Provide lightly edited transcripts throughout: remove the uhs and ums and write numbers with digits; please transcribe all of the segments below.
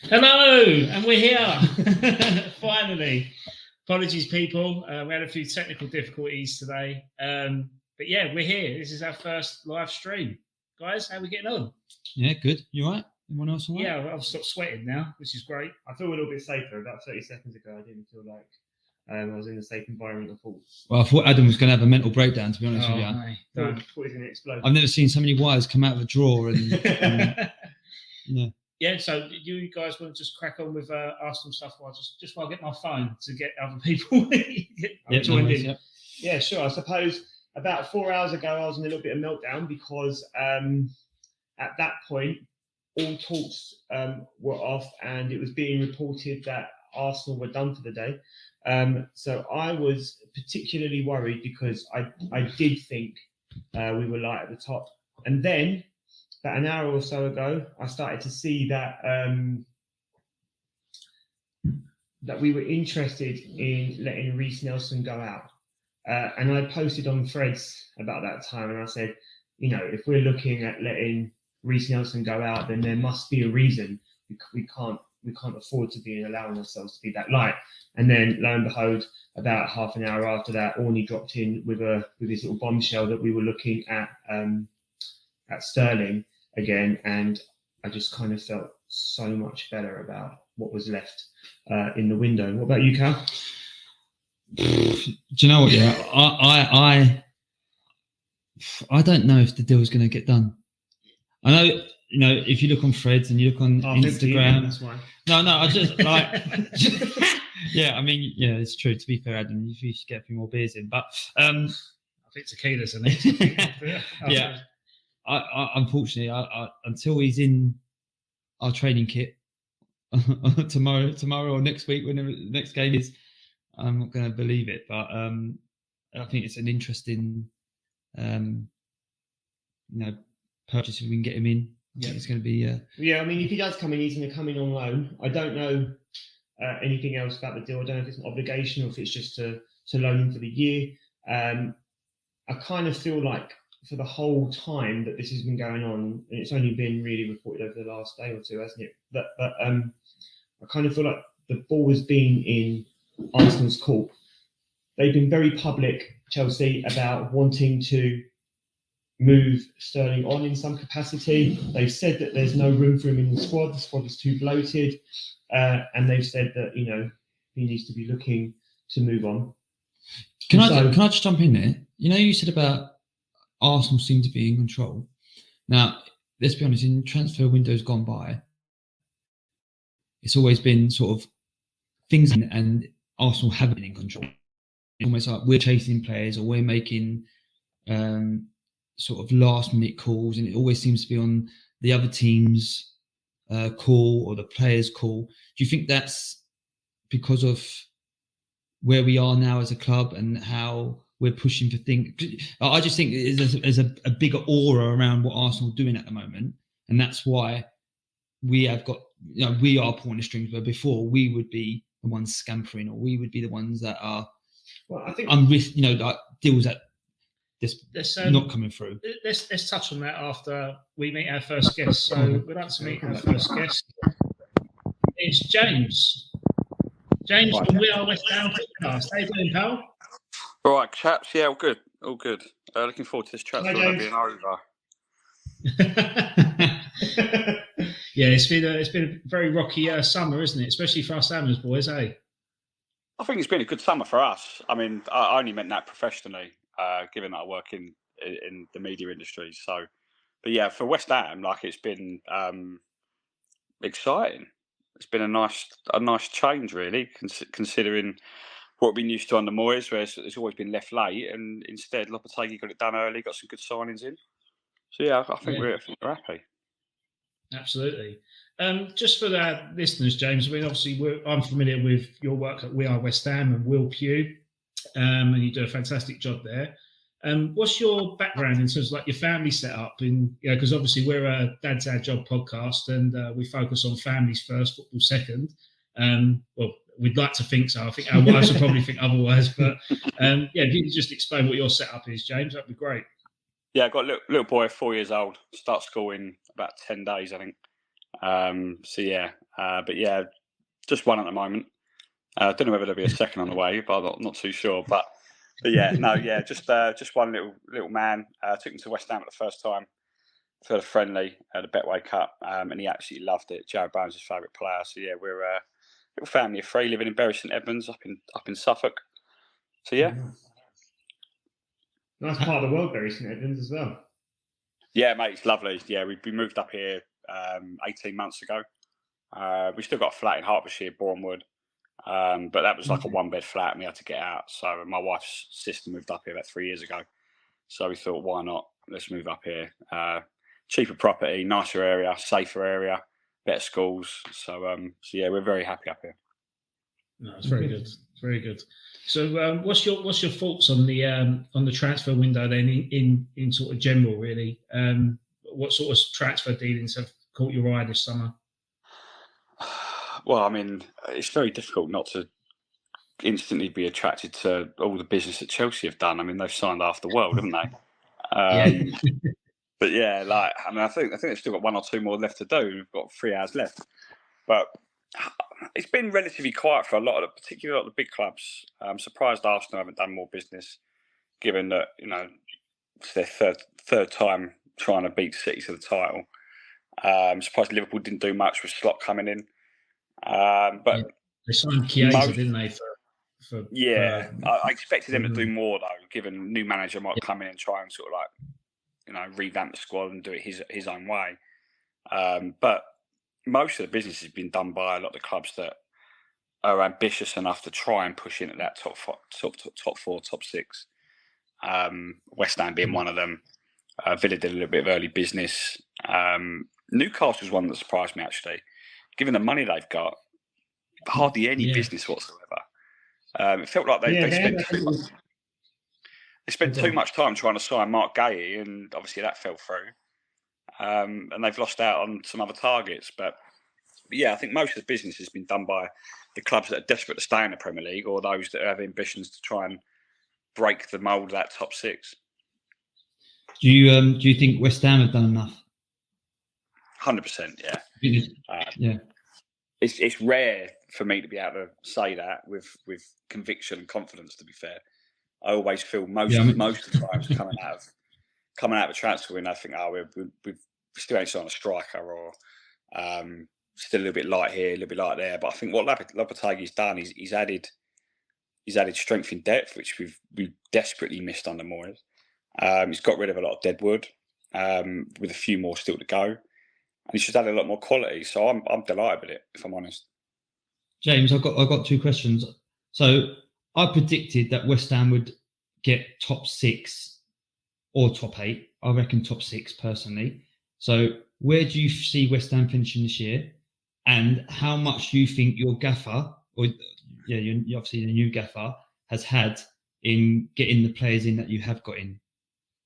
Hello, and we're here finally. Apologies, people. We had a few technical difficulties today, but yeah, we're here. This is our first live stream, guys. How are we getting on? Yeah, good. You all right? Anyone else all right? Yeah, I've stopped sweating now, which is great. I feel a little bit safer. About 30 seconds ago, I didn't feel like I was in a safe environment at all. Well, I thought Adam was going to have a mental breakdown, to be honest with you. No, I thought he was going to explode. I've never seen so many wires come out of a drawer. And yeah. Yeah, so you guys want to just crack on with Arsenal stuff while while I get my phone to get other people joined in. Yeah, sure. I suppose about 4 hours ago, I was in a little bit of meltdown because at that point, all talks were off and it was being reported that Arsenal were done for the day. So I was particularly worried because I did think we were light at the top. And then about an hour or so ago, I started to see that that we were interested in letting Reiss Nelson go out. And I posted on threads about that time, and I said, if we're looking at letting Reiss Nelson go out, then there must be a reason. We can't afford to be allowing ourselves to be that light. And then, lo and behold, about half an hour after that, Orny dropped in with his little bombshell that we were looking at Sterling again, and I just kind of felt so much better about what was left in the window. What about you, Cal? Do you know what? Yeah, I don't know if the deal's going to get done. I know, if you look on threads and you look on Instagram. That's why. No, I just like. Yeah, I mean, yeah, it's true. To be fair, Adam, you should get a few more beers in, but I think tequila's in it. Yeah. I unfortunately, until he's in our training kit tomorrow or next week, whenever the next game is, I'm not going to believe it. But I think it's an interesting, purchase if we can get him in. Yeah, it's going to be. Yeah, I mean, if he does come in, he's going to come in on loan. I don't know anything else about the deal. I don't know if it's an obligation or if it's just to loan him for the year. I kind of feel like for the whole time that this has been going on, and it's only been really reported over the last day or two, hasn't it? But I kind of feel like the ball has been in Arsenal's court. They've been very public, Chelsea, about wanting to move Sterling on in some capacity. They've said that there's no room for him in the squad. The squad is too bloated, and they've said that he needs to be looking to move on. Can I just jump in there? You said about Arsenal seem to be in control. Now, let's be honest, in transfer windows gone by, it's always been sort of things, and Arsenal haven't been in control. It's almost like we're chasing players or we're making sort of last minute calls, and it always seems to be on the other team's call or the player's call. Do you think that's because of where we are now as a club and how we're pushing for things? I just think there's a bigger aura around what Arsenal are doing at the moment, and that's why we have got, we are pulling the strings, where before we would be the ones scampering, or we would be the ones that are, I think, like deals that not coming through. Let's touch on that after we meet our first guest. So we'd like to meet our first guest. It's James. James from We Are West Ham podcast. How you doing, pal? All right, chaps. Yeah, all good. Looking forward to this chat being over. Yeah, it's been a very rocky summer, isn't it? Especially for us Hammers boys, eh? I think it's been a good summer for us. I mean, I only meant that professionally, given that I work in the media industry. So, but yeah, for West Ham, it's been exciting. It's been a nice change, really, considering what we've been used to under Moyes, where it's always been left late, and instead Lopetegui got it done early, got some good signings in. So yeah, I think we're happy. Absolutely. Just for the listeners, James, I mean, obviously I'm familiar with your work at We Are West Ham and Will Pugh, and you do a fantastic job there. What's your background in terms of your family setup? Because obviously we're a Dad's Our Job podcast, and we focus on families first, football second. Well, we'd like to think so. I think our wives will probably think otherwise. But if you could just explain what your setup is, James, that'd be great. Yeah, I've got a little boy, 4 years old, starts school in about 10 days, I think. So yeah, but yeah, just one at the moment. I don't know whether there'll be a second on the way, but I'm not too sure. But yeah, no, yeah, just one little man. Took him to West Ham for the first time for the friendly at the Betway Cup, and he absolutely loved it. Jared Bowen's his favourite player. So yeah, we're a little family of three living in Bury St Edmunds up in Suffolk. So yeah. Nice part of the world, Bury St Edmunds as well. Yeah, mate, it's lovely. Yeah, we moved up here 18 months ago. We still got a flat in Hertfordshire, Bournemouth, but that was like a one-bed flat, and we had to get out. So my wife's sister moved up here about 3 years ago. So we thought, why not? Let's move up here. Cheaper property, nicer area, safer area, better schools. So yeah, we're very happy up here. No, it's very good, very good. So, what's your thoughts on the transfer window then in sort of general, really? What sort of transfer dealings have caught your eye this summer? Well, I mean, it's very difficult not to instantly be attracted to all the business that Chelsea have done. I mean, they've signed half the world, haven't they? But yeah, like, I mean, I think they've still got one or two more left to do. We've got 3 hours left, but it's been relatively quiet for particularly a lot of the big clubs. I'm surprised Arsenal haven't done more business, given that it's their third time trying to beat City to the title. I'm surprised Liverpool didn't do much with Slot coming in, but they signed Chiesa, didn't they? I expected them to do more though, given new manager might come in and try and sort of like revamp the squad and do it his own way. But most of the business has been done by a lot of the clubs that are ambitious enough to try and push into that top four, top six. West Ham being one of them. Villa did a little bit of early business. Newcastle's one that surprised me actually, given the money they've got. Hardly any business whatsoever. It felt like they spent too much time trying to sign Mark Gahey, and obviously that fell through. And they've lost out on some other targets. But yeah, I think most of the business has been done by the clubs that are desperate to stay in the Premier League, or those that have ambitions to try and break the mould of that top six. Do you think West Ham have done enough? 100%, yeah. Yeah. It's rare for me to be able to say that with conviction and confidence. To be fair, I always feel most of the times coming out of a transfer window, I think, we still ain't signed a striker, or still a little bit light here, a little bit light there. But I think what Lopetegui's done is he's added strength in depth, which we've desperately missed under Moyes. He's got rid of a lot of dead wood, with a few more still to go. And he's just added a lot more quality. So I'm delighted with it, if I'm honest. James, I've got two questions. So I predicted that West Ham would get top 6 or top 8. I reckon top 6 personally. So where do you see West Ham finishing this year? And how much do you think your gaffer, or you obviously the new gaffer, has had in getting the players in that you have got in?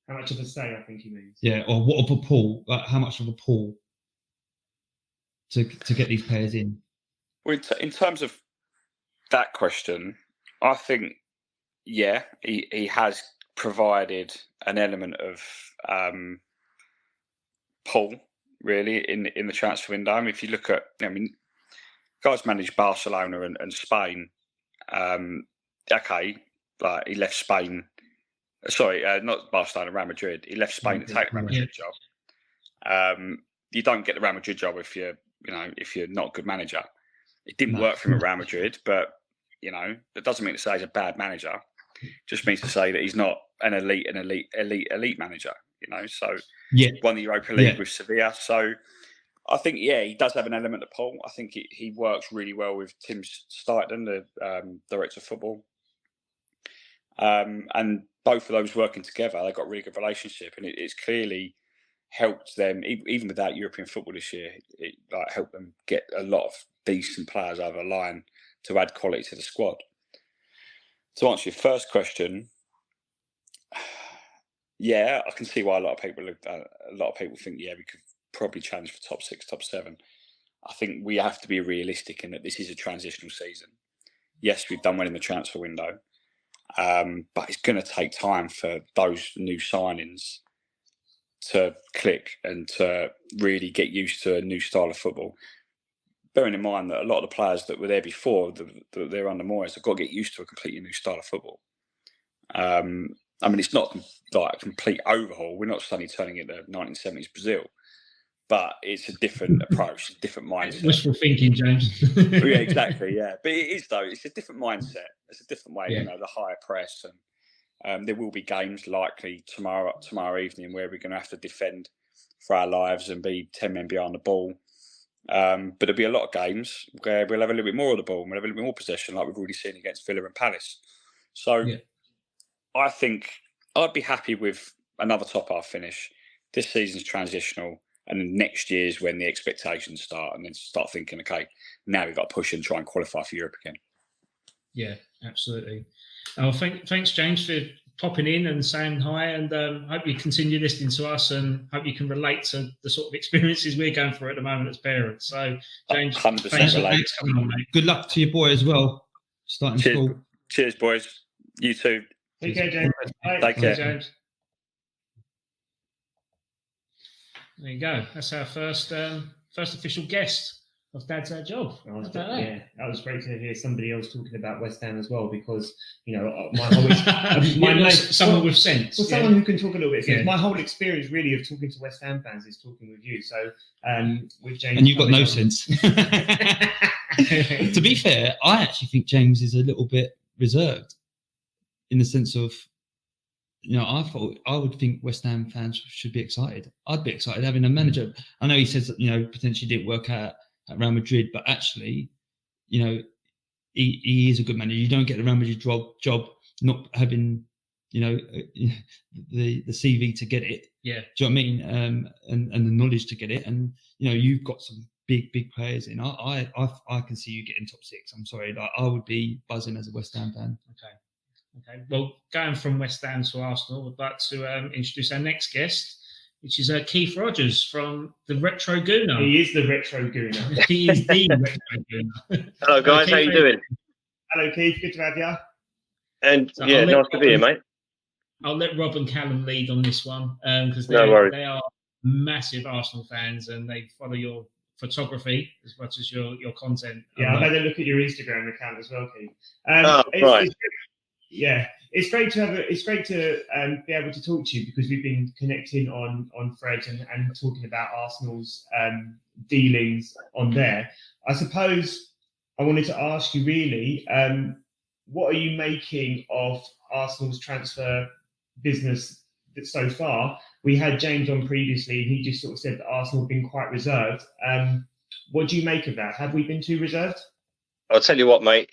How much of a say, I think he means. Yeah, or what of a pull? Like how much of a pull to get these players in? Well, in terms of that question, I think, yeah, he has provided an element of pull, really, in the transfer window. I mean, if you look at, guys managed Barcelona and Spain. Okay, like he left Spain. Sorry, not Barcelona, Real Madrid. He left Spain to take the Real Madrid job. You don't get the Real Madrid job if you're not a good manager. It didn't work for him at Real Madrid, but that doesn't mean to say he's a bad manager. It just means to say that he's not an elite manager. So won the Europa League with Sevilla. So I think he does have an element of pull. I think he works really well with Tim Steidten, the director of football, and both of those working together, they've got a really good relationship, and it's clearly helped them, even without European football this year. It helped them get a lot of decent players over the line to add quality to the squad. To answer your first question, I can see why a lot of people think we could probably challenge for top 6, top 7. I think we have to be realistic in that this is a transitional season. Yes, we've done well in the transfer window, but it's going to take time for those new signings to click and to really get used to a new style of football. Bearing in mind that a lot of the players that were there before, that they're under Moyes, have got to get used to a completely new style of football. I mean, it's not like a complete overhaul. We're not suddenly turning it to 1970s Brazil, but it's a different approach, a different mindset. Wishful thinking, James. Yeah, exactly. Yeah, but it is though. It's a different mindset. It's a different way. Yeah. You know, the higher press, and there will be games likely tomorrow evening where we're going to have to defend for our lives and be 10 men behind the ball. But there'll be a lot of games where we'll have a little bit more of the ball and we'll have a little bit more possession, like we've already seen against Villa and Palace. So I think I'd be happy with another top half finish. This season's transitional, and then next year's when the expectations start, and then start thinking, okay, now we've got to push and try and qualify for Europe again. Yeah, absolutely. Thanks, James, for popping in and saying hi, and hope you continue listening to us, and hope you can relate to the sort of experiences we're going through at the moment as parents. So, James, 100% thanks relate. for coming on, mate. Good luck to your boy as well, starting school. Cheers, boys. You too. Take care, James. Bye. Take care. James. There you go. That's our first official guest of Dad's Our Job. That was great to hear somebody else talking about West Ham as well, because my whole someone with sense. Well, someone who can talk a little bit. My whole experience really of talking to West Ham fans is talking with you. So with James, and you've got no sense. To be fair, I actually think James is a little bit reserved, in the sense of, I would think West Ham fans should be excited. I'd be excited having a manager. I know he says that, potentially didn't work out at Real Madrid, but actually, he is a good manager. You don't get the Real Madrid job not having, the CV to get it. Yeah. Do you know what I mean? And the knowledge to get it. And, you've got some big players in. I can see you getting top 6. I'm sorry. Like, I would be buzzing as a West Ham fan. Okay. Well, going from West Ham to Arsenal, we'd like to introduce our next guest, which is Keith Rogers from the Retro Gooner. He is the Retro Gooner. He is the Retro Gooner. Hello, guys. How you doing? Hello, Keith. Good to have you. And so nice to be here, mate. I'll let Rob and Callum lead on this one, because they are massive Arsenal fans and they follow your photography as much as your content. Yeah, I've had a look at your Instagram account as well, Keith. Right. It's great to be able to talk to you, because we've been connecting on Fred and talking about Arsenal's dealings on there. I suppose I wanted to ask you really, what are you making of Arsenal's transfer business so far? We had James on previously, and he just sort of said that Arsenal have been quite reserved. What do you make of that? Have we been too reserved? I'll tell you what, mate.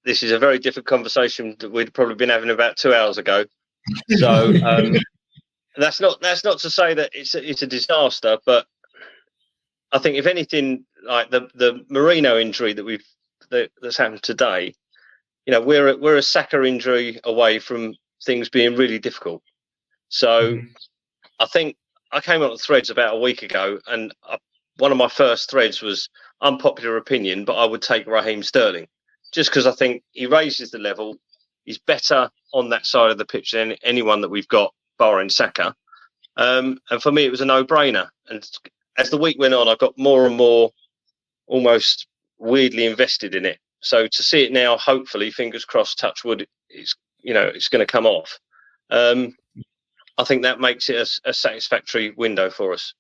This is a very different conversation that we'd probably been having about 2 hours ago. So that's not to say that it's a disaster, but I think if anything, like the Marino injury that's happened today, we're a Saka injury away from things being really difficult. So I think I came up with threads about a week ago, and one of my first threads was unpopular opinion, but I would take Raheem Sterling, just because I think he raises the level. He's better on that side of the pitch than anyone that we've got, barring Saka. And for me, it was a no-brainer. And as the week went on, I got more and more almost weirdly invested in it. So to see it now, hopefully, fingers crossed, touch wood, it's going to come off. I think that makes it a satisfactory window for us,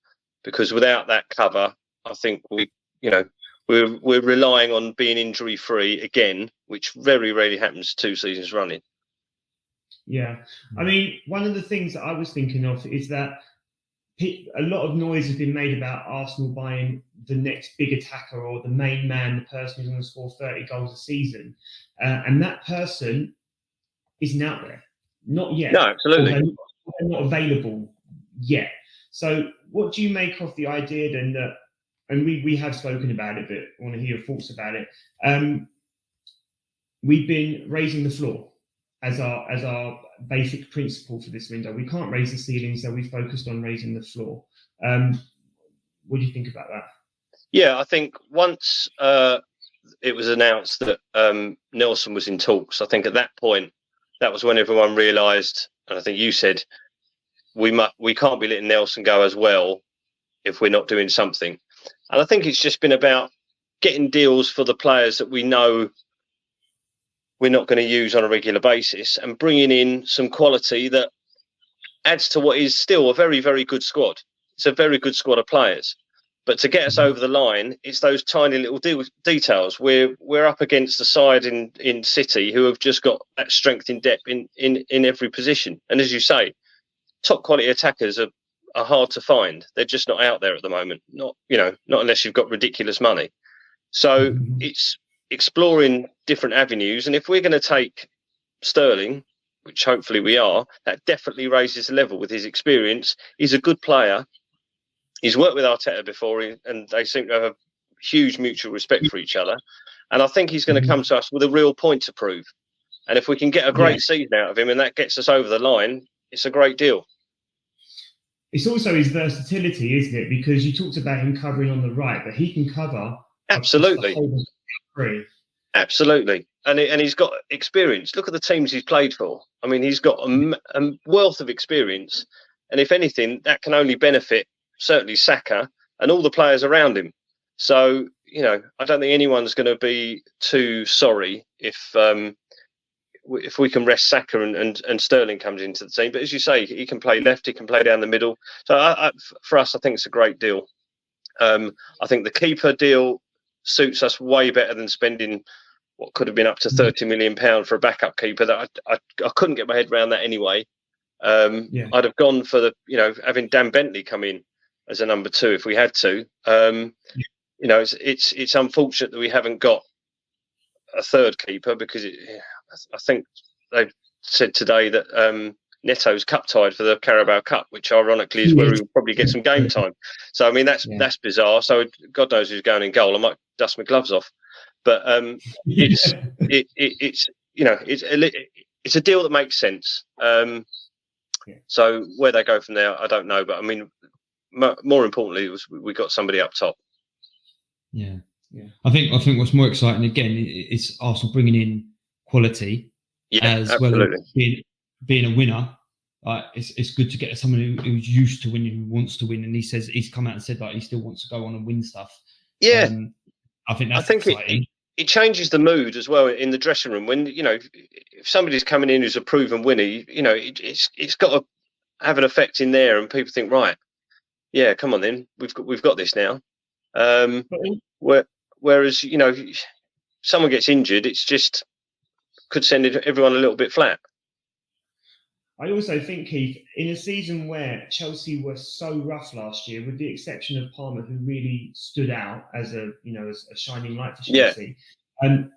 because without that cover, I think we're relying on being injury free again, which very rarely happens 2 seasons running. Yeah, I mean, one of the things that I was thinking of is that a lot of noise has been made about Arsenal buying the next big attacker, or the main man, the person who's going to score 30 goals a season, and that person isn't out there, not yet. No, absolutely, they're not available yet. So, what do you make of the idea then that? And we have spoken about it, but I want to hear your thoughts about it. We've been raising the floor as our basic principle for this window. We can't raise the ceiling, so we focused on raising the floor. What do you think about that? Yeah, I think once it was announced that Nelson was in talks, I think at that point, that was when everyone realised, and I think you said, we can't be letting Nelson go as well if we're not doing something. And I think it's just been about getting deals for the players that we know we're not going to use on a regular basis, and bringing in some quality that adds to what is still a very, very good squad. It's a very good squad of players. But to get us over the line, it's those tiny little details. We're up against the side in City who have just got that strength in depth in every position. And as you say, top quality attackers are hard to find. They're just not out there at the moment. Not unless you've got ridiculous money. So it's exploring different avenues. And if we're going to take Sterling, which hopefully we are, that definitely raises the level with his experience. He's a good player. He's worked with Arteta before, and they seem to have a huge mutual respect for each other. And I think he's going to come to us with a real point to prove. And if we can get a great season out of him and that gets us over the line, it's a great deal. It's also his versatility, isn't it? Because you talked about him covering on the right, but he can cover absolutely. Absolutely. And he's got experience. Look at the teams he's played for. I mean, he's got a wealth of experience. And if anything, that can only benefit certainly Saka and all the players around him. So, I don't think anyone's going to be too sorry if we can rest Saka and Sterling comes into the team. But as you say, he can play left, he can play down the middle. So for us, I think it's a great deal. I think the keeper deal suits us way better than spending what could have been up to £30 million for a backup keeper. That I couldn't get my head around that anyway. I'd have gone for having Dan Bentley come in as a number 2 if we had to. It's unfortunate that we haven't got a third keeper, because I think they've said today that Neto's cup tied for the Carabao Cup, which ironically is where we will probably get some game time. So I mean that's bizarre. So God knows who's going in goal. I might dust my gloves off, but it's a deal that makes sense. So where they go from there, I don't know. But I mean, more importantly, we got somebody up top. Yeah. I think what's more exciting again is Arsenal bringing in quality as absolutely. Well as being a winner. It's good to get someone who's used to winning, who wants to win, and he's come out and said that he still wants to go on and win stuff. I think that's exciting. It changes the mood as well in the dressing room when if somebody's coming in who's a proven winner, it's got to have an effect in there, and people think, right, yeah, come on then, we've got this now. Whereas someone gets injured, it's just could send everyone a little bit flat. I also think, Keith, in a season where Chelsea were so rough last year, with the exception of Palmer, who really stood out as a shining light for Chelsea,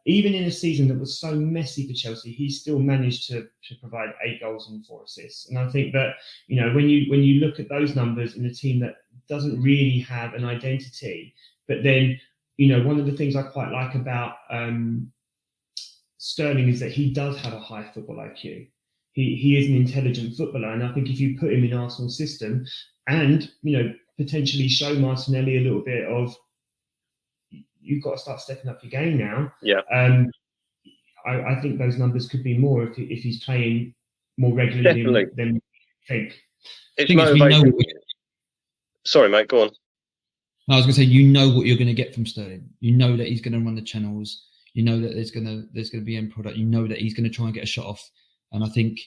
even in a season that was so messy for Chelsea, he still managed to provide 8 goals and 4 assists. And I think that when you look at those numbers in a team that doesn't really have an identity, but then one of the things I quite like about Sterling is that he does have a high football IQ. He is an intelligent footballer, and I think if you put him in Arsenal's system and potentially show Martinelli a little bit of, you've got to start stepping up your game now. I think those numbers could be more if he's playing more regularly than we think. It's motivating. Sorry, mate, go on. I was going to say, what you're going to get from Sterling. You know that he's going to run the channels. You know that there's going to be end product. You know that he's going to try and get a shot off. And I think,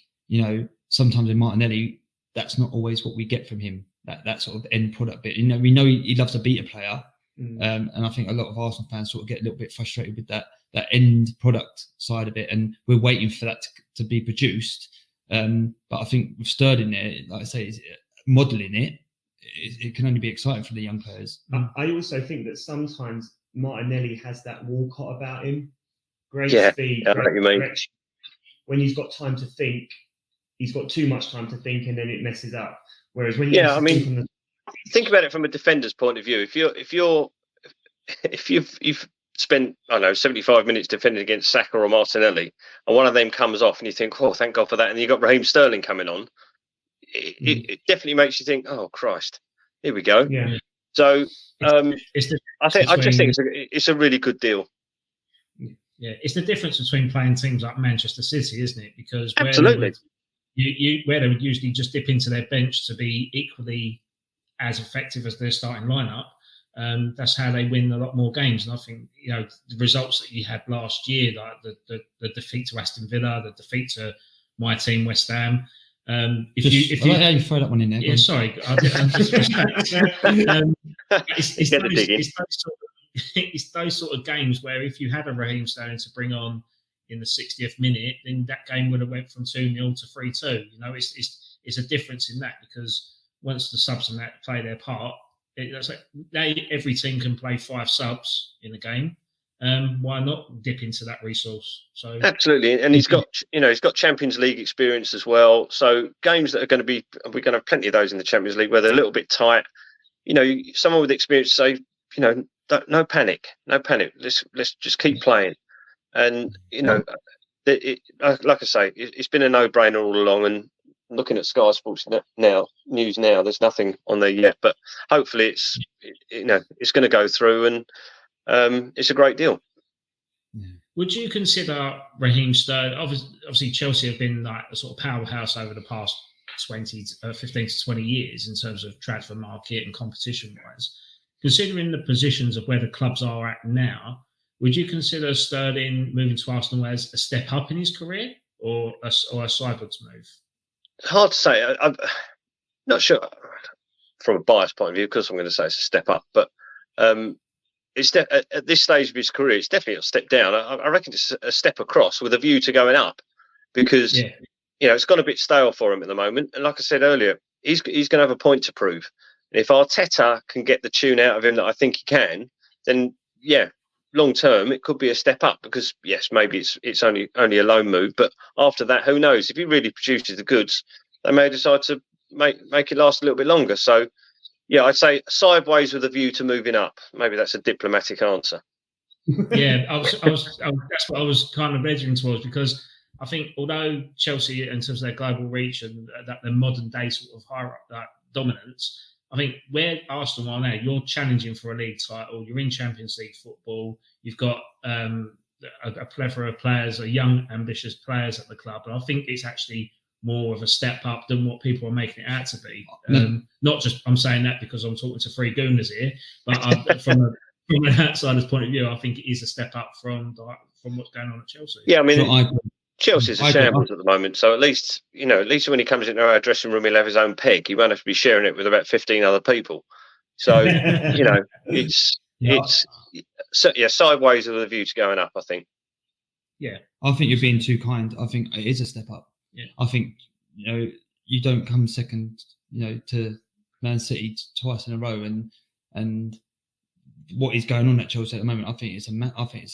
sometimes in Martinelli, that's not always what we get from him, that sort of end product bit. We know he loves to beat a player. And I think a lot of Arsenal fans sort of get a little bit frustrated with that end product side of it. And we're waiting for that to be produced. But I think with Sterling there, like I say, modelling it can only be exciting for the young players. I also think that sometimes Martinelli has that Walcott about him. Great speed, great direction. When he's got time to think, he's got too much time to think, and then it messes up. Whereas when think about it from a defender's point of view. If you've spent 75 minutes defending against Saka or Martinelli, and one of them comes off, and you think, oh, thank God for that, and you got Raheem Sterling coming on, it definitely makes you think, oh Christ, here we go. Yeah. So I just think it's a really good deal. Yeah, it's the difference between playing teams like Manchester City, isn't it? Because absolutely, where they would usually just dip into their bench to be equally as effective as their starting lineup. That's how they win a lot more games. And I think, the results that you had last year, like the defeat to Aston Villa, the defeat to my team, West Ham. If you throw that one in there. Yeah, sorry. It's those sort of games where if you had a Raheem Sterling to bring on in the 60th minute, then that game would have went from 2-0 to 3-2. It's a difference in that, because once the subs and that play their part, every team can play 5 subs in a game. Why not dip into that resource? So absolutely, and he's got Champions League experience as well. So games that we're going to have plenty of those in the Champions League where they're a little bit tight. Someone with experience say, no panic. Let's just keep playing. And like I say, it's been a no-brainer all along. And looking at Sky Sports news now, there's nothing on there yet, but hopefully it's going to go through, and it's a great deal. Would you consider Raheem Sterling? Obviously, Chelsea have been like a sort of powerhouse over the past 15 to 20 years in terms of transfer market and competition-wise. Considering the positions of where the clubs are at now, would you consider Sterling moving to Arsenal as a step up in his career, or a sideways move? Hard to say. I'm not sure from a biased point of view, because I'm going to say it's a step up, but at this stage of his career, it's definitely a step down. I reckon it's a step across with a view to going up, because it's gone a bit stale for him at the moment. And like I said earlier, he's going to have a point to prove. And if Arteta can get the tune out of him that I think he can, then long term it could be a step up, because yes, maybe it's only a loan move, but after that, who knows? If he really produces the goods, they may decide to make it last a little bit longer. So I'd say sideways with a view to moving up. Maybe that's a diplomatic answer. Yeah, that's what I was kind of edging towards, because I think although Chelsea, in terms of their global reach and that their modern day sort of higher dominance, I think where Arsenal are now, you're challenging for a league title. You're in Champions League football. You've got a plethora of players, young, ambitious players at the club. And I think it's actually more of a step up than what people are making it out to be. Not just, I'm saying that because I'm talking to 3 Gooners here, but from an outsider's point of view, I think it is a step up from what's going on at Chelsea. Yeah, I mean, Chelsea's a shambles at the moment, so at least when he comes into our dressing room, he'll have his own peg. He won't have to be sharing it with about 15 other people. So it's sideways with a view to going up, I think. Yeah, I think you're being too kind. I think it is a step up. Yeah. I think you don't come second to Man City twice in a row, and what is going on at Chelsea at the moment, I think it's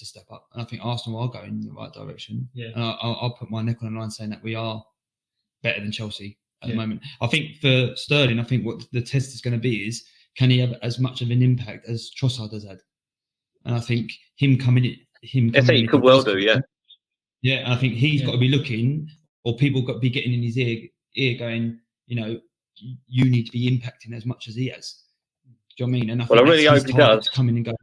a step up, and I think Arsenal are going in the right direction. Yeah, and I'll put my neck on the line saying that we are better than Chelsea at the moment. I think for Sterling, I think what the test is going to be is, can he have as much of an impact as Trossard has had? And I think him coming in, I think he could well do, yeah. Yeah, and I think he's got to be looking, or people got to be getting in his ear going, you need to be impacting as much as he has. Do you know what I mean? And I really hope he does. Coming and going.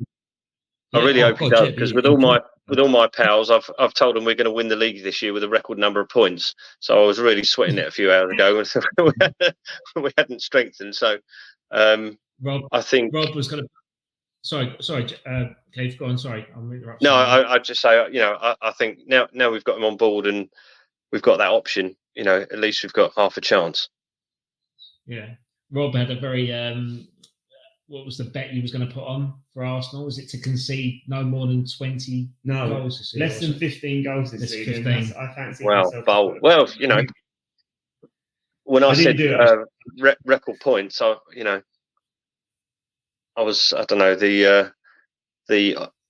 I really hope he does, because with all my pals, I've told them we're going to win the league this year with a record number of points. So I was really sweating it a few hours ago when we hadn't strengthened. So I think Rob was going to. Sorry, Keith, go on. Sorry, I'm interrupting. No, I'd just say, I think now we've got him on board and we've got that option. At least we've got half a chance. Yeah, Rob had a very. What was the bet he was going to put on for Arsenal? Was it to concede no more than 20 goals this season? Less than 15 goals this season. 15. I fancy myself. Well, when I said record points, I don't know, the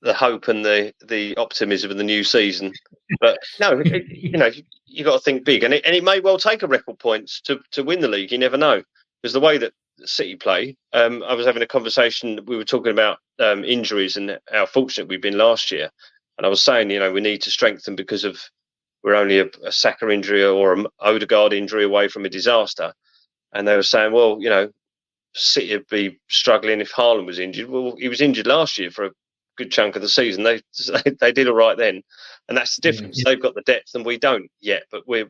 hope and the optimism of the new season. But no, you got to think big, and it may well take a record points to win the league. You never know, because the way that City play. I was having a conversation. We were talking about injuries and how fortunate we've been last year, and I was saying, we need to strengthen because we're only a Saka injury or an Odegaard injury away from a disaster. And they were saying, City would be struggling if Haaland was injured. Well, he was injured last year for a good chunk of the season. They did all right then, and that's the difference. They've got the depth and we don't yet, but we're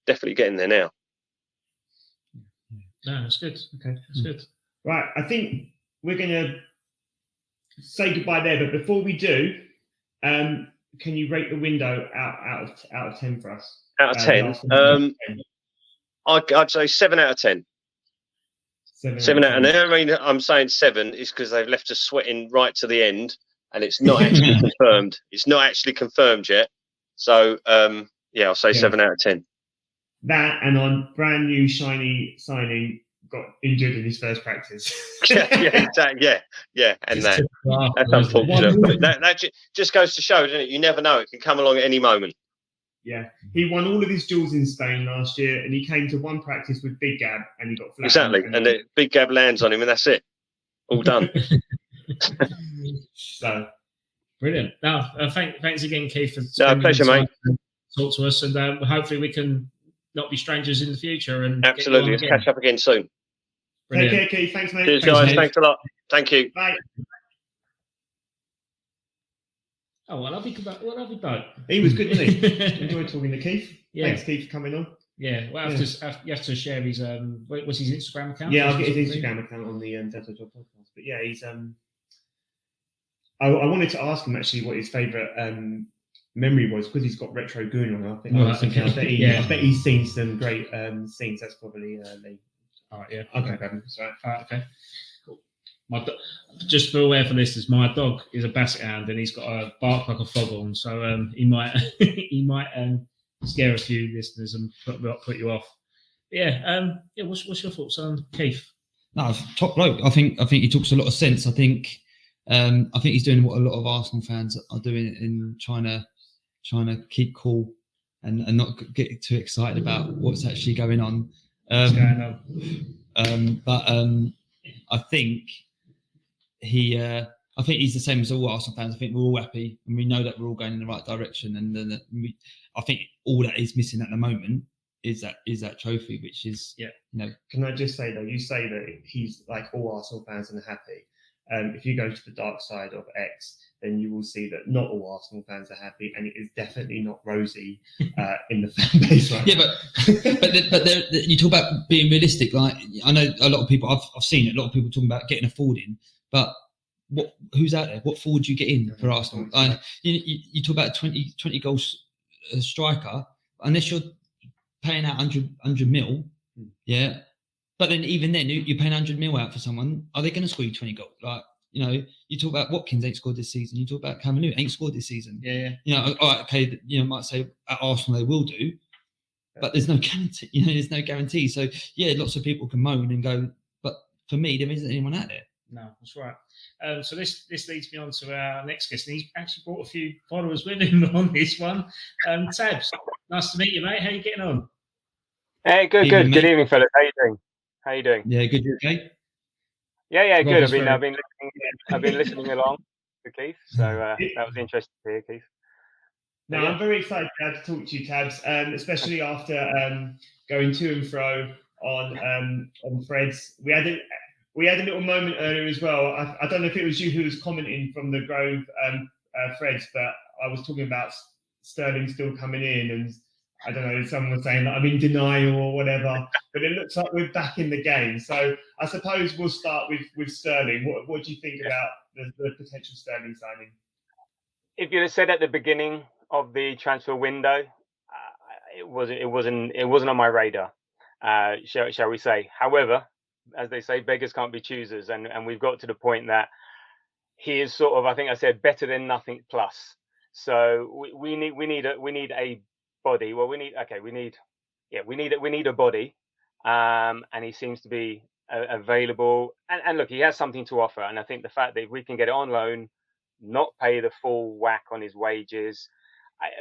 definitely getting there now. No, that's good. Okay, that's good. Right, I think we're going to say goodbye there, but before we do, can you rate the window out of 10 for us? Out of 10, I'd say 7 out of 10. 7 out of 10. I mean, I'm saying 7 is because they've left us sweating right to the end, and it's not actually confirmed. It's not actually confirmed yet. So, I'll say 7 out of 10. That and on brand new shiny signing got injured in his first practice. Exactly. And that's unfortunate. But that just goes to show, doesn't it? You never know; it can come along at any moment. Yeah, he won all of his duels in Spain last year, and he came to one practice with Big Gab, and he got flat. Exactly, and the Big Gab lands on him, and that's it. All done. So brilliant. Now, thanks again, Keith. For pleasure, mate. Talk to us, and hopefully we can not be strangers in the future. And absolutely, let's catch up again soon. Brilliant. Take care, Keith. Thanks, mate. Cheers, guys. Thanks a lot. Thank you. Bye. Oh, what have we done? He was good, wasn't he? Enjoyed talking to Keith. Yeah. Thanks, Keith, for coming on. Yeah, well, you have to share his what's his Instagram account? Yeah, I'll get his Instagram account on the Dental Job podcast. But yeah, he's I wanted to ask him actually what his favourite memory was, because he's got retro Gooner on. I bet he's seen some great scenes. That's probably Lee. All right, yeah. Okay, sorry. Okay. Just for aware for listeners, my dog is a basset hound and he's got a bark like a foghorn, so he might scare a few listeners and put you off. But yeah, what's your thoughts on Keith? No, top bloke. I think he talks a lot of sense. I think he's doing what a lot of Arsenal fans are doing in trying to keep cool and not get too excited about what's actually going on. I think he's the same as all Arsenal fans. I think we're all happy and we know that we're all going in the right direction. And I think all that is missing at the moment is that trophy, which is Can I just say though, you say that he's like all Arsenal fans and happy. If you go to the dark side of X, then you will see that not all Arsenal fans are happy, and it is definitely not rosy in the fan base right now. But you talk about being realistic. Like, I know a lot of people, I've seen it, a lot of people talking about getting a forward in, but who's out there? What forward do you get in for Arsenal? You talk about 20 goals striker, unless you're paying out 100 mil, yeah. But then even then, you're paying 100 mil out for someone. Are they going to score you 20 goals? Like, you talk about Watkins ain't scored this season. You talk about Callum ain't scored this season. Yeah. All right, okay. Might say at Arsenal they will do, but there's no guarantee. There's no guarantee. So yeah, lots of people can moan and go, but for me, there isn't anyone out there. No, that's right. So this leads me on to our next guest. And he's actually brought a few followers with him on this one. Tabs, nice to meet you, mate. How are you getting on? Hey, good. Good evening, fellas. How you doing? Yeah, good. You okay? Yeah, good. I've been listening along to Keith, so that was interesting to hear, Keith. No, I'm very excited to talk to you, Tabs, especially after going to and fro on Fred's. We had a little moment earlier as well. I don't know if it was you who was commenting from the Grove Fred's, but I was talking about Sterling still coming in, and I don't know, someone was saying that I'm in denial or whatever, but it looks like we're back in the game. So I suppose we'll start with Sterling. What do you think about the potential Sterling signing? If you'd have said at the beginning of the transfer window, it wasn't on my radar, shall we say. However, as they say, beggars can't be choosers, and we've got to the point that he is sort of, I think I said, better than nothing plus. So we need a body. Well, we need a body, and he seems to be available. And look, he has something to offer. And I think the fact that we can get it on loan, not pay the full whack on his wages,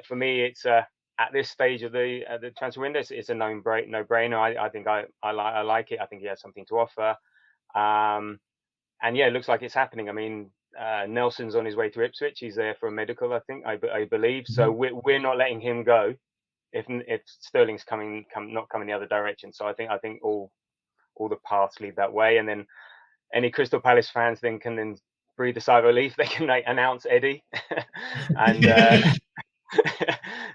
for me, it's at this stage of the transfer window, it's a no-brainer. I think I like it. I think he has something to offer. And yeah, it looks like it's happening. I mean, Nelson's on his way to Ipswich. He's there for a medical, I believe. So we're not letting him go if Sterling's not coming the other direction. So I think all the paths lead that way. And then any Crystal Palace fans can breathe a sigh of relief. They can announce Eddie and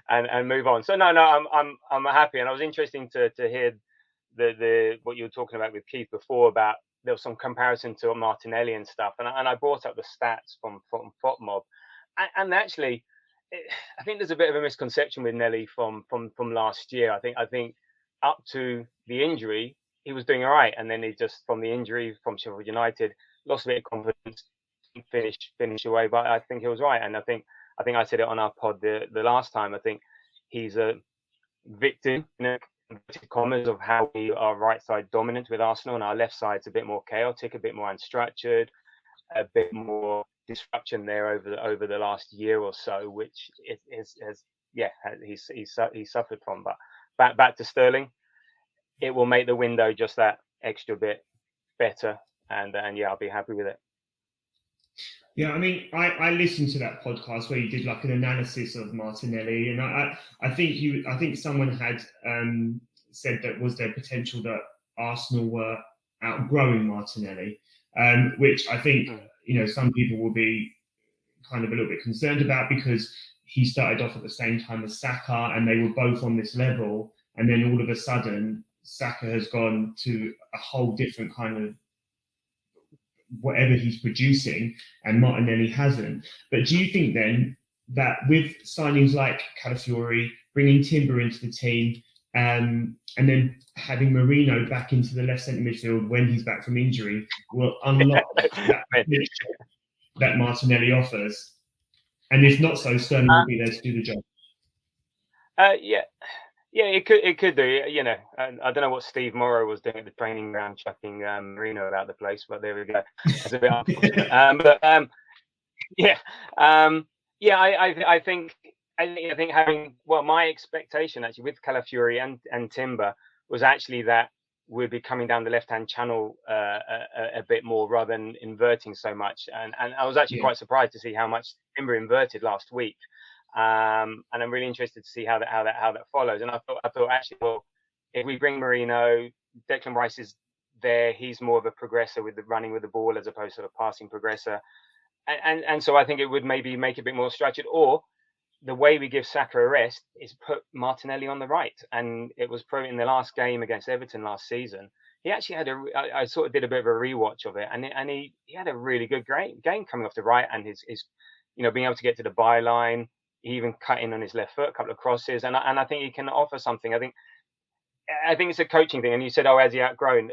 and move on. So no, I'm happy, and I was interesting to hear the what you were talking about with Keith before about there was some comparison to Martinelli and stuff, and I brought up the stats from FOTMob, and actually, I think there's a bit of a misconception with Nelly from last year. I think up to the injury he was doing all right, and then he just from the injury from Sheffield United lost a bit of confidence, finish away. But I think he was right, and I think I said it on our pod the last time. I think he's a victim in inverted commas of how we are right side dominant with Arsenal, and our left side's a bit more chaotic, a bit more unstructured, a bit more disruption there over the last year or so, which he's suffered from. But back to Sterling, it will make the window just that extra bit better, and yeah, I'll be happy with it. Yeah, I mean, I listened to that podcast where you did like an analysis of Martinelli, and I think someone had said that was there potential that Arsenal were outgrowing Martinelli, which I think some people will be kind of a little bit concerned about because he started off at the same time as Saka, and they were both on this level, and then all of a sudden Saka has gone to a whole different kind of whatever he's producing, and Martinelli hasn't. But do you think then that with signings like Calafiori, bringing Timber into the team, and then having Marino back into the left centre midfield when he's back from injury will unlock that Martinelli offers? And if not so, Sterling will be there to do the job. Yeah, it could do. I don't know what Steve Morrow was doing at the training ground, chucking Marino about the place, but there we go. It's a bit unfortunate. I think having my expectation actually with Calafiori and Timber was actually that we'd be coming down the left-hand channel a bit more rather than inverting so much, and I was actually quite surprised to see how much Timber inverted last week. And I'm really interested to see how that follows. And I thought actually, well, if we bring Marino, Declan Rice is there. He's more of a progressor with the running with the ball as opposed to a passing progressor. And so I think it would maybe make it a bit more structured. Or the way we give Saka a rest is put Martinelli on the right. And it was proven in the last game against Everton last season. He actually had I sort of did a bit of a rewatch of it, and he had a really good game coming off the right, and his being able to get to the byline. He even cut in on his left foot, a couple of crosses, and I think he can offer something. I think it's a coaching thing. And you said, has he outgrown?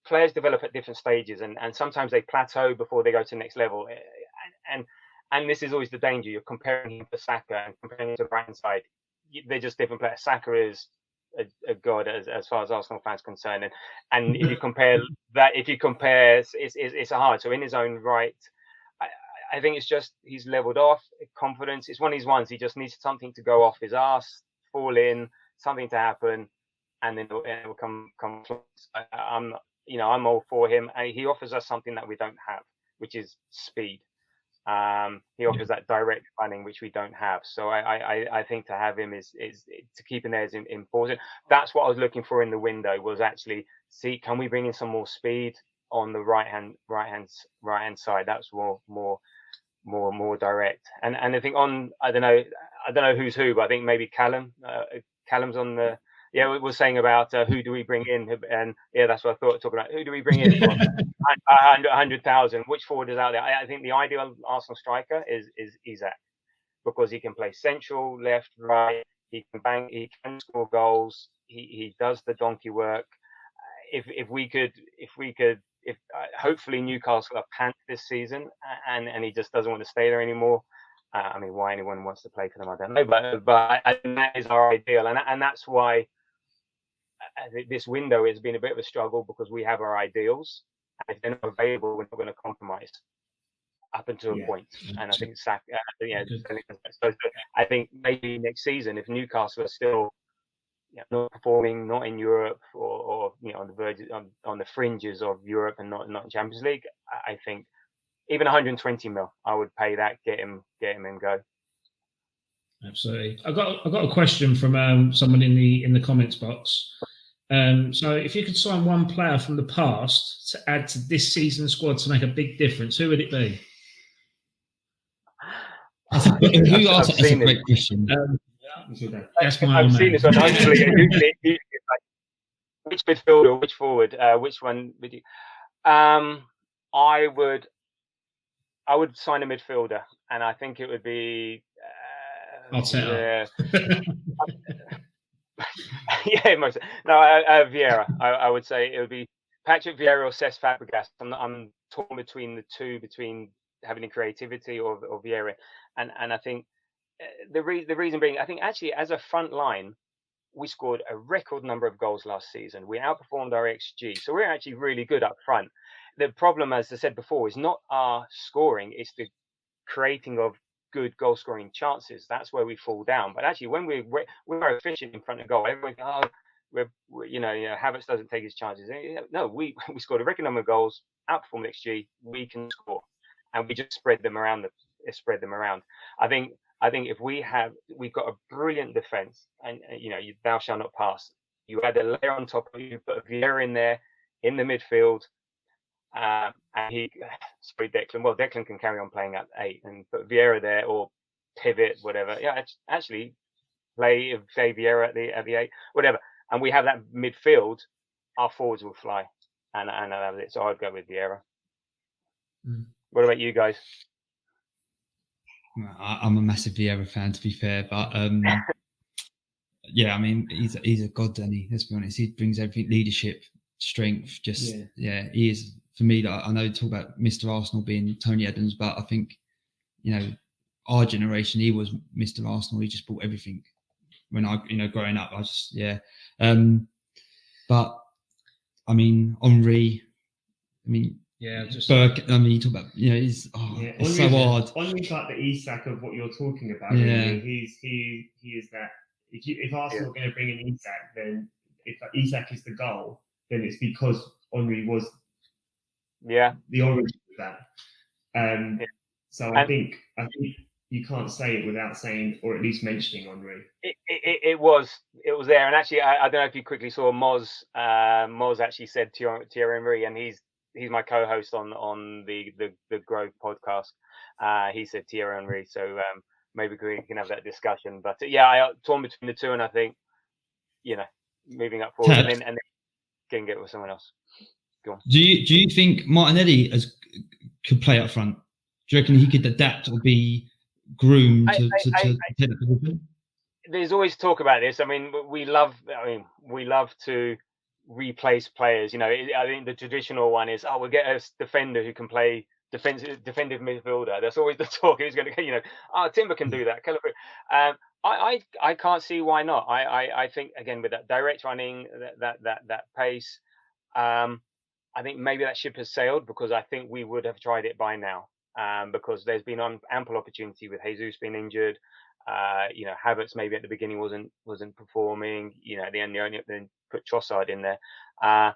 Players develop at different stages, and sometimes they plateau before they go to the next level. And this is always the danger. You're comparing him to Saka and comparing him to the right hand side. They're just different players. Saka is a god as far as Arsenal fans are concerned, and if you compare, it's hard. So in his own right. I think it's just he's leveled off, confidence. It's one of these ones. He just needs something to go off his ass, fall in, something to happen, and then it will come. I'm all for him. He offers us something that we don't have, which is speed. He offers that direct running, which we don't have. So I think to have him is to keep him there is important. That's what I was looking for in the window, was actually see, can we bring in some more speed on the right hand side? That's more direct. And I think I don't know who's who, but I think maybe Callum's on the. Yeah, we're saying about who do we bring in, and that's what I thought. Talking about who do we bring in from 100,000. Which forward is out there? I think the ideal Arsenal striker is Isak, because he can play central, left, right. He can bang. He can score goals. He does the donkey work. If hopefully Newcastle are panned this season, and he just doesn't want to stay there anymore. I mean, why anyone wants to play for them, I don't know. But I think that is our ideal, and that's why this window has been a bit of a struggle, because we have our ideals, and if they're not available, we're not going to compromise up until a point. And I think so I think maybe next season, if Newcastle are still not performing, not in Europe, or on the verge, on the fringes of Europe and not in Champions League, I think even 120 mil, I would pay that, get him and go. Absolutely. I got a question from someone in the comments box. So if you could sign one player from the past to add to this season's squad to make a big difference, who would it be? Who asked I've that's a seen great it. question. That's my I've seen this one. Usually it's like, which midfielder, which forward, which one would you? I would sign a midfielder, and I think it would be. Arteta. Yeah, most. No, Vieira. I would say it would be Patrick Vieira or Cesc Fabregas. I'm torn between the two, between having the creativity or Vieira, and I think the reason being, I think actually as a front line, we scored a record number of goals last season. We outperformed our XG, so we're actually really good up front. The problem, as I said before, is not our scoring; it's the creating of good goal scoring chances. That's where we fall down. But actually, when we're efficient in front of goal, everyone goes, oh, Havertz doesn't take his chances. No, we scored a record number of goals, outperformed XG. We can score, and we just spread them around. I think if we've got a brilliant defense, and thou shalt not pass. You add a layer on top of you, put a Vieira in there in the midfield. And Declan. Well, Declan can carry on playing at 8 and put Vieira there or pivot, whatever. Yeah, actually play Vieira at the 8, whatever. And we have that midfield. Our forwards will fly, and that was it. So I'd go with Vieira. What about you guys? I'm a massive Vieira fan, to be fair, but yeah, I mean he's a god, and let's be honest, he brings everything: leadership, strength. Just he is. For me, I know talk about Mr. Arsenal being Tony Adams, but I think, our generation, he was Mr. Arsenal. He just brought everything. When growing up, I just, but I mean, Henry, Burke, you talk about, it's so hard. Henry's like the Isak of what you're talking about. Yeah. Really. He is that. If Arsenal are going to bring in Isak, then if Isak is the goal, then it's because Henry was the origin of that. So I think you can't say it without saying, or at least mentioning Henry. It was there, and actually I don't know if you quickly saw Moz. Moz actually said Thierry Henry, and he's my co-host on the Grove podcast. He said Thierry Henry, so maybe we can have that discussion. But I torn between the two, and I think moving up forward and then can get with someone else. Go on. Do you think Martinelli could play up front? Do you reckon he could adapt or be groomed to take that position? There's always talk about this. I mean, we love to replace players. I think the traditional one is, we'll get a defender who can play defensive midfielder. That's always the talk. Who's going to Timber can do that. I can't see why not. I think, again, with that direct running, that pace, I think maybe that ship has sailed, because I think we would have tried it by now, because there's been ample opportunity with Jesus being injured. Havertz maybe at the beginning wasn't performing. At the end, they only then put Trossard in there. I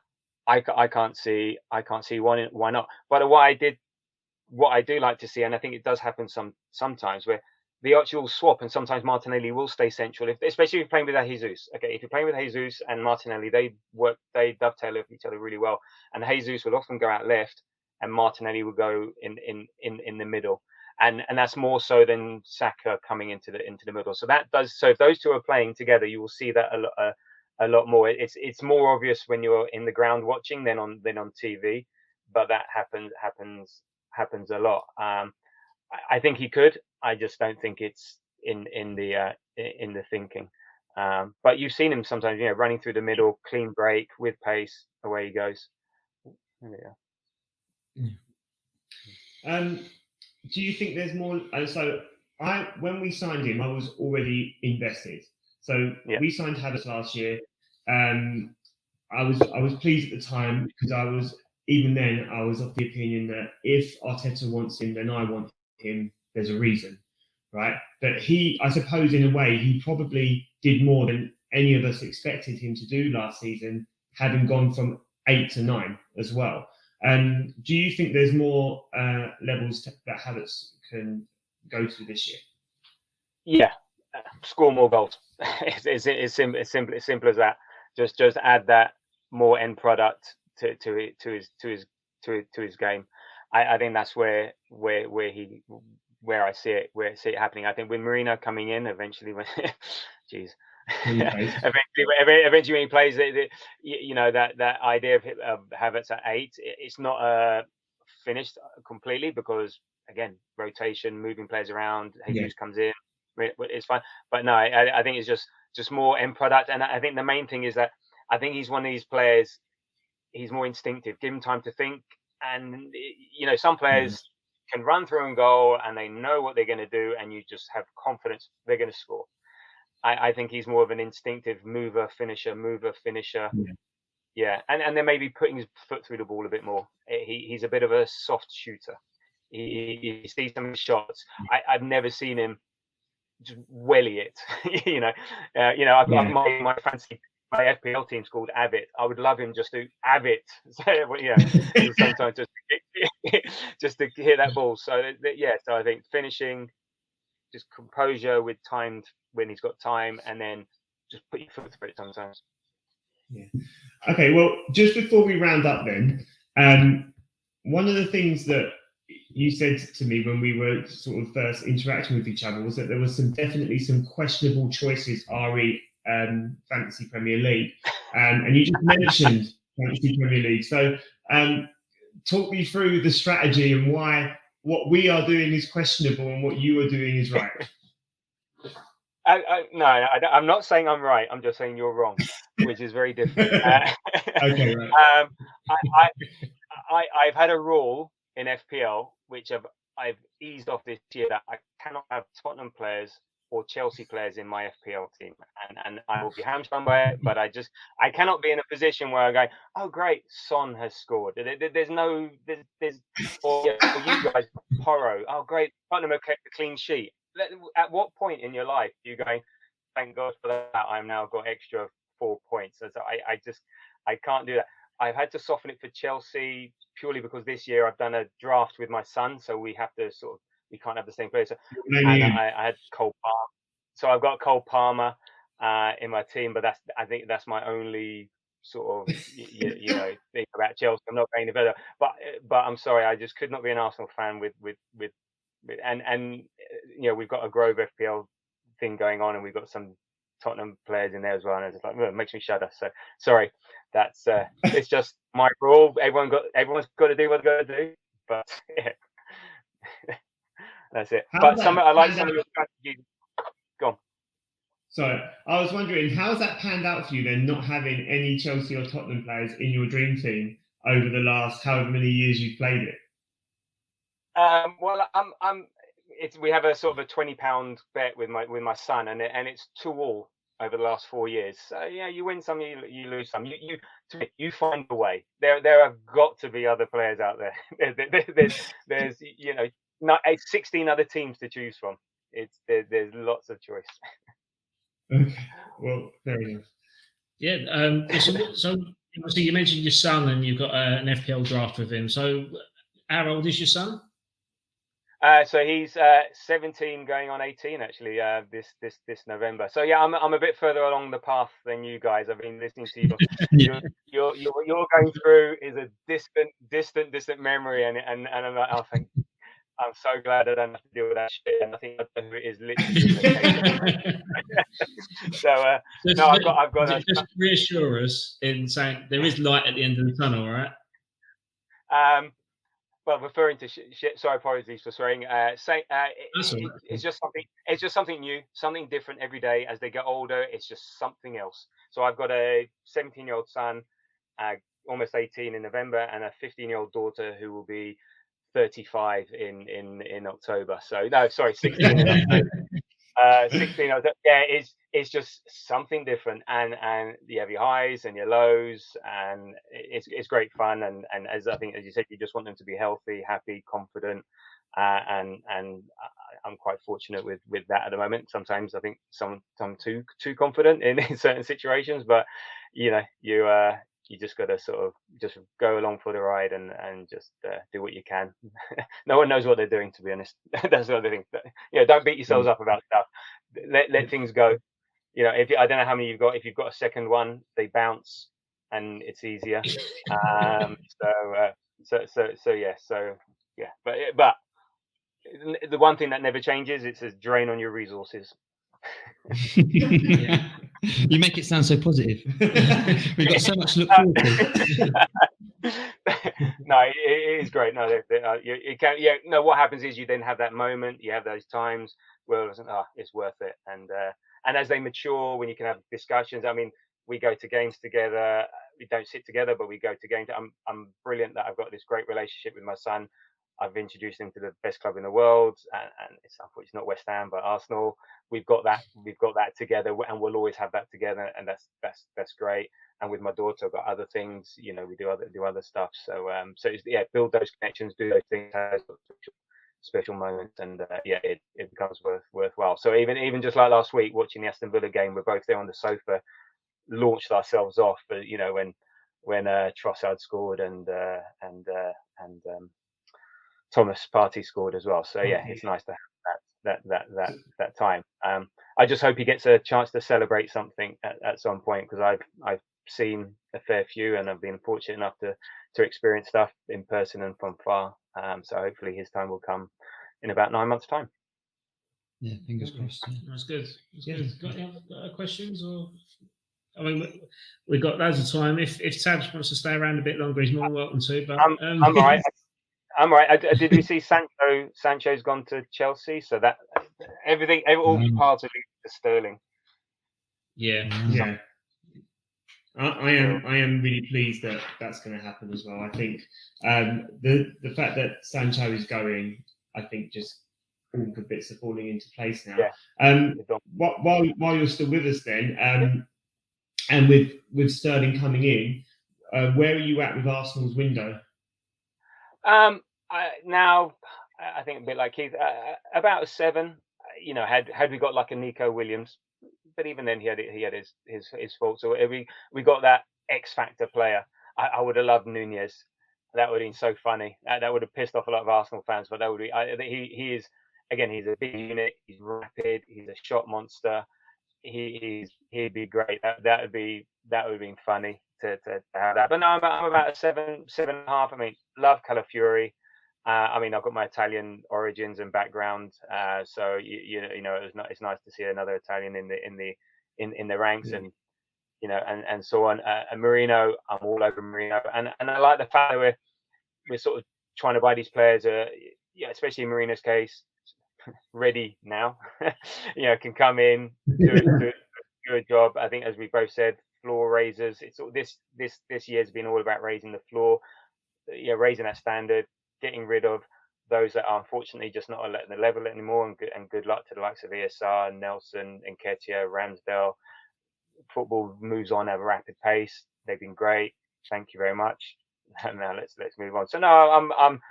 can't see why not. But what I do like to see, and I think it does happen sometimes, where the actual swap, and sometimes Martinelli will stay central, especially if you're playing with Jesus. Okay, if you're playing with Jesus and Martinelli, they dovetail with each other really well. And Jesus will often go out left, and Martinelli will go in the middle. And that's more so than Saka coming into the middle. So if those two are playing together, you will see that a lot more. It's more obvious when you're in the ground watching than on TV, but that happens a lot. I think he could. I just don't think it's in the thinking. But you've seen him sometimes, running through the middle, clean break with pace, away he goes. Do you think there's more? So when we signed him, I was already invested. So we signed Havertz last year. I was pleased at the time, because I was of the opinion that if Arteta wants him, then I want him. There's a reason, right? But I suppose in a way, he probably did more than any of us expected him to do last season, having gone from 8 to 9 as well. Do you think there's more levels that Havertz can go to this year? Yeah, score more goals. It's simple as that. Just add that more end product to his game. I think that's where where I see it happening. I think with Marino coming in eventually, when jeez. Eventually when he plays it, that idea of Havertz at 8, it's not finished completely, because again, rotation, moving players around, Jesus comes in, it's fine. But no, I think it's just more end product. And I think the main thing is that I think he's one of these players, he's more instinctive. Give him time to think. And some players can run through and goal and they know what they're going to do, and you just have confidence they're going to score. I think he's more of an instinctive mover, finisher. Yeah. And then maybe putting his foot through the ball a bit more. He's a bit of a soft shooter. He sees some of his shots. I've never seen him just welly it. I've got my fancy, my FPL team's called Abbott. I would love him just to Abbott. So, sometimes just to hit that ball. So so I think finishing, just composure with timed when he's got time, and then just put your foot through it sometimes. Yeah. Okay. Well, just before we round up, then, one of the things that you said to me when we were sort of first interacting with each other was that there was definitely some questionable choices re Fantasy Premier League, and you just mentioned Fantasy Premier League. So, talk me through the strategy and why what we are doing is questionable and what you are doing is right. No, I'm not saying I'm right. I'm just saying you're wrong, which is very different. Okay, right. I've had a rule in FPL which I've eased off this year, that I cannot have Tottenham players or Chelsea players in my FPL team, and I will be hamstrung by it. But I cannot be in a position where I go, oh great, Son has scored. There's or you guys, Porro. Oh great, Tottenham have kept a clean sheet. At what point in your life are you going, thank God for that, I've now got extra 4 points? So I can't do that. I've had to soften it for Chelsea purely because this year I've done a draft with my son, so we have to we can't have the same player. So, and I had Cole Palmer, so I've got Cole Palmer in my team, but I think that's my only sort of thing about Chelsea. I'm not going any further, but I'm sorry, I just could not be an Arsenal fan with and we've got a Grove FPL thing going on, and we've got some Tottenham players in there as well, and it's like, it makes me shudder. So sorry, that's it's just my rule. Everyone's got to do what they've got to do, but yeah. That's it. But I like some of your strategies. Go on. Sorry, I was wondering, how's that panned out for you then, not having any Chelsea or Tottenham players in your dream team over the last however many years you've played it? Well, we have a sort of a £20 bet with my son, and it's 2-2 over the last 4 years. So yeah, you win some, you lose some. You find a way. There have got to be other players out there. There's 16 other teams to choose from. There's lots of choice. Okay, well, fair enough. Yeah. So you mentioned your son, and you've got an FPL draft with him. So how old is your son? So he's 17 going on 18 actually this November. So yeah, I'm a bit further along the path than you guys. I've been listening to you. You're going through is a distant memory, and I'm like, oh, I'm so glad I don't have to deal with that shit. And I think it is literally so no, I've got just reassure us in saying there is light at the end of the tunnel, right? Well, referring to shit. Sorry, apologies for swearing. It's just something new, something different every day. As they get older, it's just something else. So I've got a 17-year-old son, almost 18 in November, and a 15-year-old daughter who will be 35 in October. So no, sorry, 16 in October. 16. Yeah, it's just something different, and you have your highs and your lows, and it's great fun. And as I think, as you said, you just want them to be healthy, happy, confident, and I'm quite fortunate with that at the moment. Sometimes I think some too confident in certain situations, but you just got to sort of just go along for the ride and just do what you can. No one knows what they're doing, to be honest. That's the other thing. Don't beat yourselves up about stuff. Let things go. If I don't know how many you've got. If you've got a second one, they bounce, and it's easier. So yeah. But the one thing that never changes, it's a drain on your resources. You make it sound so positive. We've got so much to look forward to. No, it is great. No, you can. Yeah, no. What happens is you then have that moment. You have those times where it's worth it. And as they mature, when you can have discussions. I mean, we go to games together. We don't sit together, but we go to games. I'm brilliant that I've got this great relationship with my son. I've introduced him to the best club in the world, and it's unfortunately not West Ham, but Arsenal. We've got that together, and we'll always have that together, and that's great. And with my daughter, I've got other things. You know, we do other stuff. So it's, build those connections, do those things, have special moments, and it becomes worthwhile. So even just like last week, watching the Aston Villa game, we're both there on the sofa, launched ourselves off. But you know, when Trossard scored and Thomas Partey scored as well. So it's nice to have that time. I just hope he gets a chance to celebrate something at some point, because I've seen a fair few, and I've been fortunate enough to experience stuff in person and from far. So hopefully his time will come in about 9 months' time. Yeah, fingers crossed. Yeah. That's good. Good. Got any other questions? Or I mean, we've got loads of time. If Tabs wants to stay around a bit longer, he's more than welcome to. But I'm all right. I'm right. Did we see Sancho's gone to Chelsea? So that all parts of it to Sterling. Yeah. I am really pleased that that's going to happen as well. I think the fact that Sancho is going, I think just all the bits are falling into place now. Yeah. While you're still with us, then, and with Sterling coming in, where are you at with Arsenal's window? Now I think a bit like Keith, about a 7. You know, had we got like a Nico Williams, but even then he had his faults. So we got that X factor player. I would have loved Nunez. That would have been so funny. That would have pissed off a lot of Arsenal fans. But that would be. He is, again. He's a big unit. He's rapid. He's a shot monster. He'd be great. That would have been funny to have that. But no, I'm about a 7.5. I mean, love Calafiori. I mean, I've got my Italian origins and background, so you know, it's nice to see another Italian in the ranks, and you know, and so on. And Marino, I'm all over Marino, and I like the fact that we're sort of trying to buy these players, especially in Marino's case, ready now. You know, can come in, do a job. I think, as we both said, floor raisers. It's all this year's been all about raising the floor, raising that standard, getting rid of those that are unfortunately just not at the level anymore, and good luck to the likes of ESR, Nelson, Nketiah, Ramsdale. Football moves on at a rapid pace. They've been great. Thank you very much. And now let's move on. So no, I'm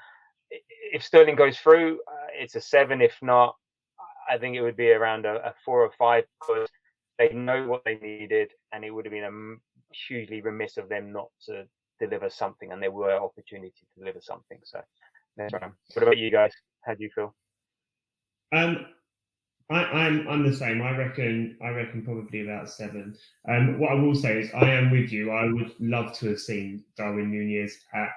if Sterling goes through, it's a 7. If not, I think it would be around a 4 or 5, because they know what they needed, and it would have been hugely remiss of them not to deliver something, and there were opportunities to deliver something. So what about you guys? How do you feel? I'm the same. I reckon probably about 7. What I will say is I am with you. I would love to have seen Darwin Nunez at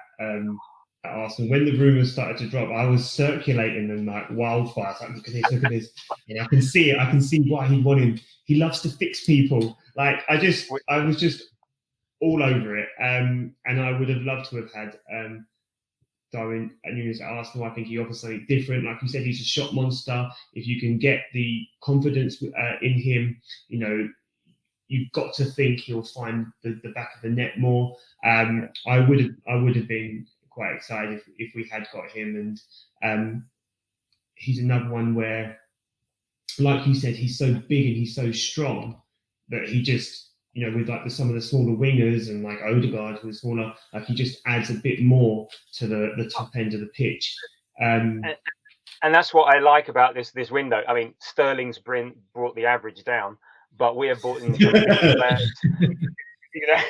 Arsenal. When the rumours started to drop, I was circulating them like wildfire. Like, look at this. I can see it. I can see why he won him. He loves to fix people. Like I was just all over it. And I would have loved to have had Darwin Nunez at Arsenal. I think he offers something different. Like you said, he's a shot monster. If you can get the confidence in him, you know, you've got to think he'll find the back of the net more. I would have been quite excited if we had got him. And he's another one where, like you said, he's so big and he's so strong that he just, you know, with like some of the smaller wingers and like Odegaard, who's smaller, like he just adds a bit more to the top end of the pitch. And that's what I like about this window. I mean, Sterling's brought the average down, but we have bought in some players. You know,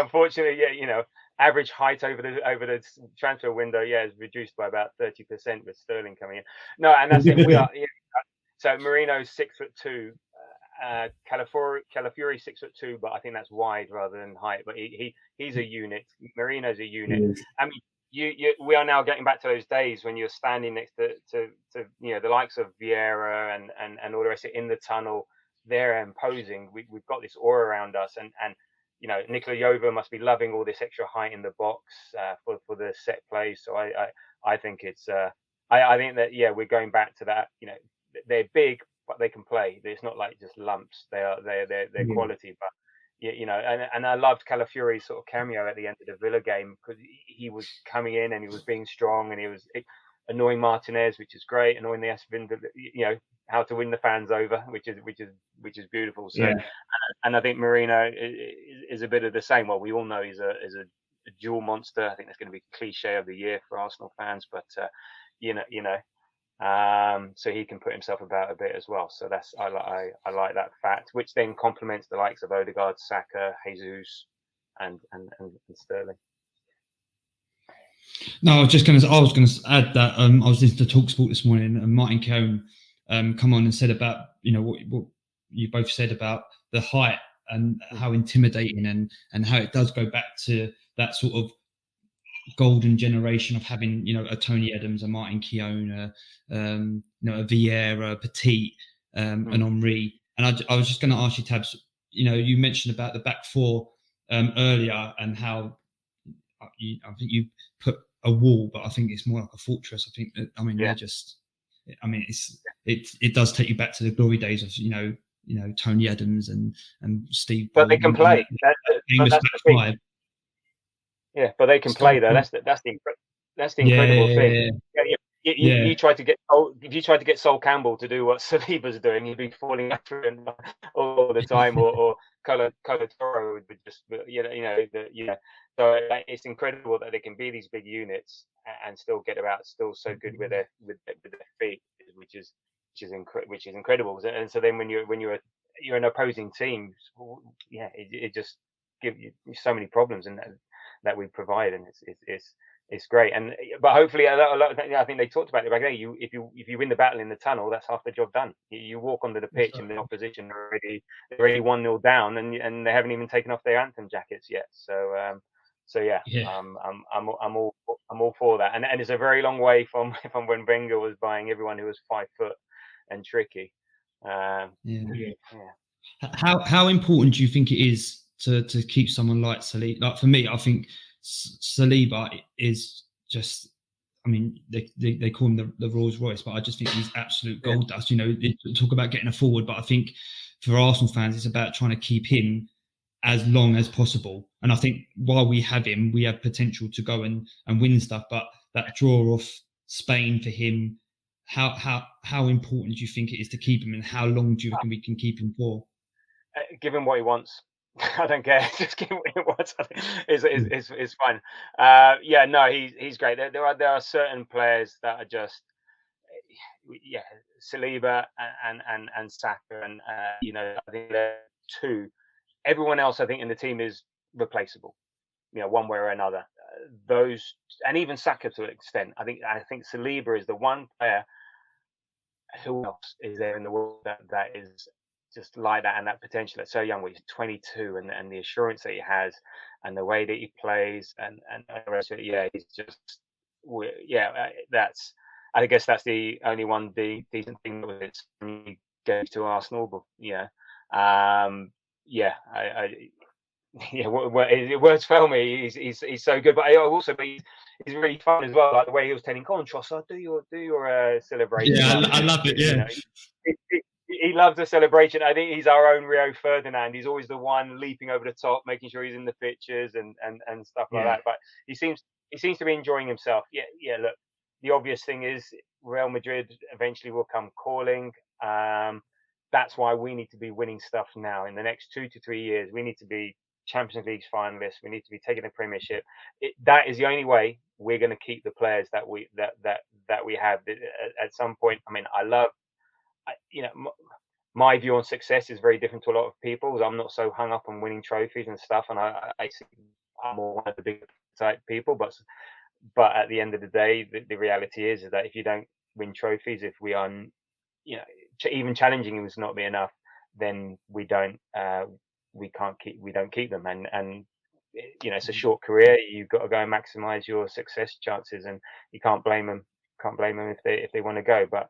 unfortunately, you know, average height over the transfer window, is reduced by about 30% with Sterling coming in. No, and that's it. We are. So Marino's 6'2". Calafiori 6'2", but I think that's wide rather than height. But he's a unit. Marino's a unit. I mean, we are now getting back to those days when you're standing next to the likes of Vieira and all the rest of it in the tunnel. They're imposing. We've got this aura around us, and Nikola Jova must be loving all this extra height in the box for the set plays. So I think it's I think that we're going back to that. They're big, but they can play. It's not like just lumps. They're quality, but. And I loved Calafiori's sort of cameo at the end of the Villa game, because he was coming in and he was being strong, and he was annoying Martinez, which is great, annoying the Espin, how to win the fans over, which is beautiful. So, and I think Marino is a bit of the same. Well, we all know he's a dual monster. I think that's going to be cliche of the year for Arsenal fans, but so he can put himself about a bit as well. So that's I like that fact, which then complements the likes of Odegaard, Saka, Jesus, and Sterling. No, I was going to add that I was listening to TalkSport this morning, and Martin Keown come on and said about what you both said about the height and how intimidating and how it does go back to that sort of golden generation of having a Tony Adams, a Martin Keown, a Vieira, a Petit, an Henry. And I was just going to ask you, Tabs, you mentioned about the back four earlier, and how I think you put a wall, but I think it's more like a fortress. I think they're just, it does take you back to the glory days of Tony Adams and Steve. But they can play. That's the thing. Yeah, but they can play though. That's the incredible thing. You try to get Sol Campbell to do what Saliba's doing, he'd be falling after him all the time, or Colo Toro would just So it's incredible that they can be these big units and still get about, still so good with their feet, which is incredible. And so then when you're an opposing team, it just gives you so many problems, and that we provide, and it's great. But hopefully, I think they talked about it back there. If you win the battle in the tunnel, that's half the job done. You walk onto the pitch and the opposition are already 1-0 down, and they haven't even taken off their anthem jackets yet. So I'm all for that. And it's a very long way from when Wenger was buying everyone who was 5 foot and tricky. How important do you think it is to keep someone like Saliba? Like for me, I think Saliba is just, they call him the Rolls Royce, but I just think he's absolute gold dust. They talk about getting a forward, but I think for Arsenal fans, it's about trying to keep him as long as possible. And I think while we have him, we have potential to go and win stuff. But that draw off Spain for him, how important do you think it is to keep him, and how long do you reckon we can keep him for? Give him what he wants. I don't care. Just give him what he wants. It's fine. He's great. There are certain players that are just Saliba and Saka, and I think they're two. Everyone else, I think, in the team is replaceable, one way or another. Those, and even Saka to an extent. I think Saliba is the one player. Who else is there in the world that is just like that, and that potential that's so young? He's 22, and the assurance that he has, and the way that he plays, and the rest of it. He's just, that's. I guess that's the only one decent thing with it. He gave to Arsenal, but words fail me. He's so good, but he's really fun as well. Like the way he was telling, "Come on, Trossard, do your celebration." Yeah, I love it. Yeah, he loves the celebration. I think he's our own Rio Ferdinand. He's always the one leaping over the top, making sure he's in the pictures and stuff like that. But he seems to be enjoying himself. Yeah. Look, the obvious thing is Real Madrid eventually will come calling. That's why we need to be winning stuff now. In the next 2 to 3 years, we need to be Champions League finalists. We need to be taking the Premiership. That is the only way we're going to keep the players that we have. At some point, my view on success is very different to a lot of people's. I'm not so hung up on winning trophies and stuff, and I'm more one of the big type people. But at the end of the day, the reality is that if you don't win trophies, if we are, even challenging is not be enough, then we don't keep them. And it's a short career. You've got to go and maximise your success chances, and you can't blame them. Can't blame them if they want to go. But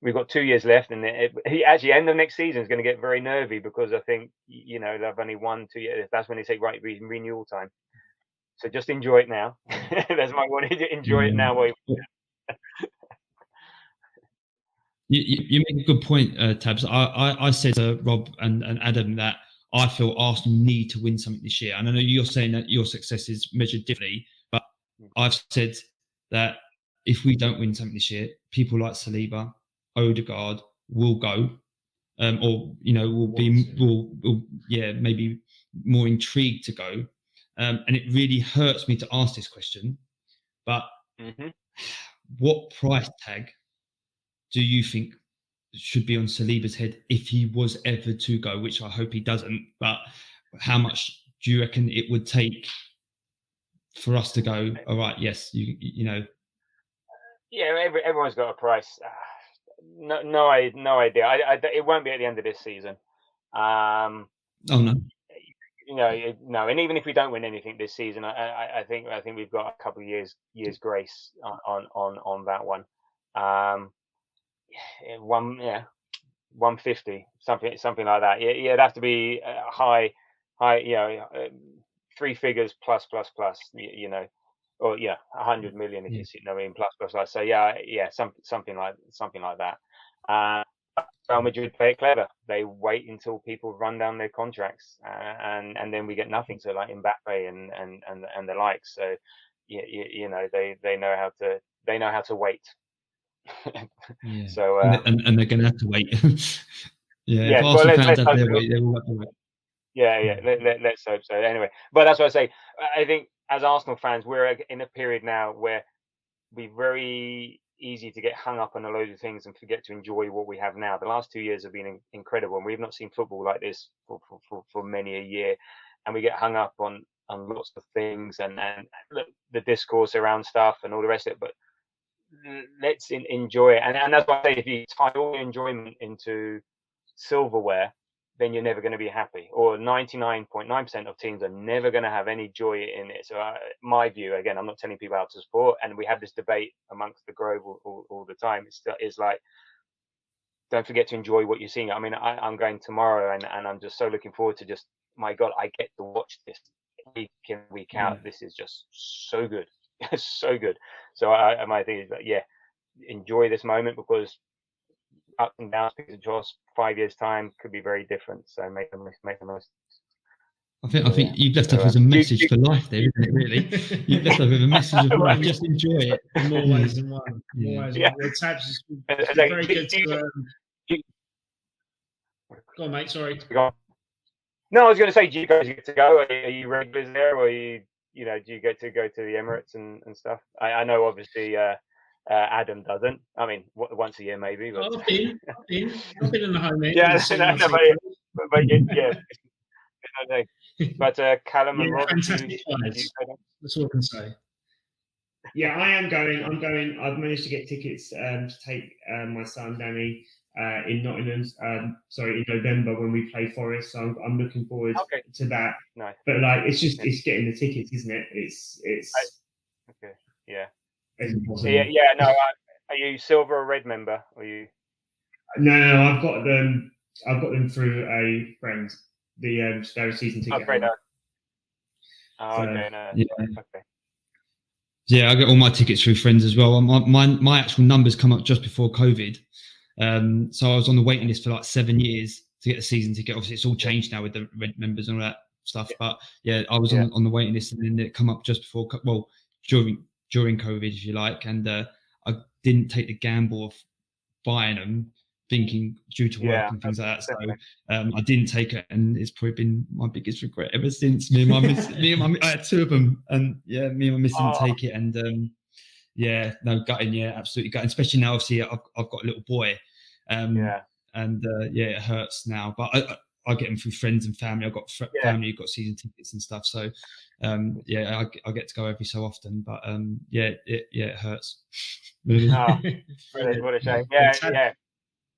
we've got 2 years left, and he actually end of next season is going to get very nervy, because I think they've only 1 2 years. That's when they say right, renewal time. So just enjoy it now. That's my warning. Enjoy it now. You make a good point, Tabs. I said to Rob and Adam that I feel Arsenal need to win something this year. And I know you're saying that your success is measured differently, but I've said that if we don't win something this year, people like Saliba, Odegaard will go, or will maybe more intrigued to go. And it really hurts me to ask this question, but what price tag do you think should be on Saliba's head if he was ever to go, which I hope he doesn't, but how much do you reckon it would take for us to go, all right, yes, you know? Yeah, everyone's got a price. No idea. It won't be at the end of this season. Oh, no. No, and even if we don't win anything this season, I think we've got a couple of years grace on that one. 150, something like that. Yeah, it'd have to be high, 3 figures plus, or 100 million if you see. I mean, plus. So something like that. Real Madrid play it clever. They wait until people run down their contracts, and then we get nothing. So like Mbappe and the like. So they know how to wait. Yeah. So and they're going to have to wait. If Arsenal fans have their way, they will have to wait. Let's hope so. Anyway, but that's what I say. I think as Arsenal fans, we're in a period now where we're very easy to get hung up on a load of things and forget to enjoy what we have now. The last 2 years have been incredible, and we've not seen football like this for many a year. And we get hung up on lots of things and the discourse around stuff and all the rest of it. But let's enjoy it. And that's why I say, if you tie all enjoyment into silverware, then you're never going to be happy. Or 99.9% of teams are never going to have any joy in it. So my view, again, I'm not telling people how to support, and we have this debate amongst the Grove all the time. It's like, don't forget to enjoy what you're seeing. I mean, I'm going tomorrow, and I'm just so looking forward to just, my God, I get to watch this week in, week out. This is just so good. It's so good. So my thing is that, enjoy this moment, because ups and downs, peaks and troughs, 5 years time could be very different. So make the most. I think you've left us with a message for life there, isn't it? Really, you've left us with a message of life. Just enjoy it. In more ways than one. Well, Tabs is very good to. Go on, mate. Sorry. No, I was going to say, do you guys get to go? Are you regulars there, or do you get to go to the Emirates and stuff? I know, obviously, Adam doesn't. I mean, once a year maybe. But I've been in the home end. But Callum and Rob, fantastic players. That's all I can say. Yeah, I am going. I'm going. I've managed to get tickets to take my son Danny in Nottingham. In November when we play Forest. So I'm looking forward to that. Nice. But it's getting the tickets, isn't it? It's. Okay. Yeah. It's impossible. Yeah. No. Are you silver or red member? Or you? No. I've got them. Through a friend. The season ticket. Okay. No. Okay. Yeah, I get all my tickets through friends as well. My actual numbers come up just before COVID. So I was on the waiting list for like 7 years to get a season ticket. Obviously, it's all changed now with the red members and all that stuff. But I was on the waiting list, and then it come up just before, during COVID, if you like. And I didn't take the gamble of buying them, thinking due to work and things like that. So I didn't take it, and it's probably been my biggest regret ever since. I had 2 of them, and me and my missus didn't take it, and gutting, absolutely gutting. Especially now, obviously, I've got a little boy, and it hurts now. But I get them through friends and family. I've got family who've got season tickets and stuff. So I get to go every so often. But it hurts. Really. What a shame. Yeah.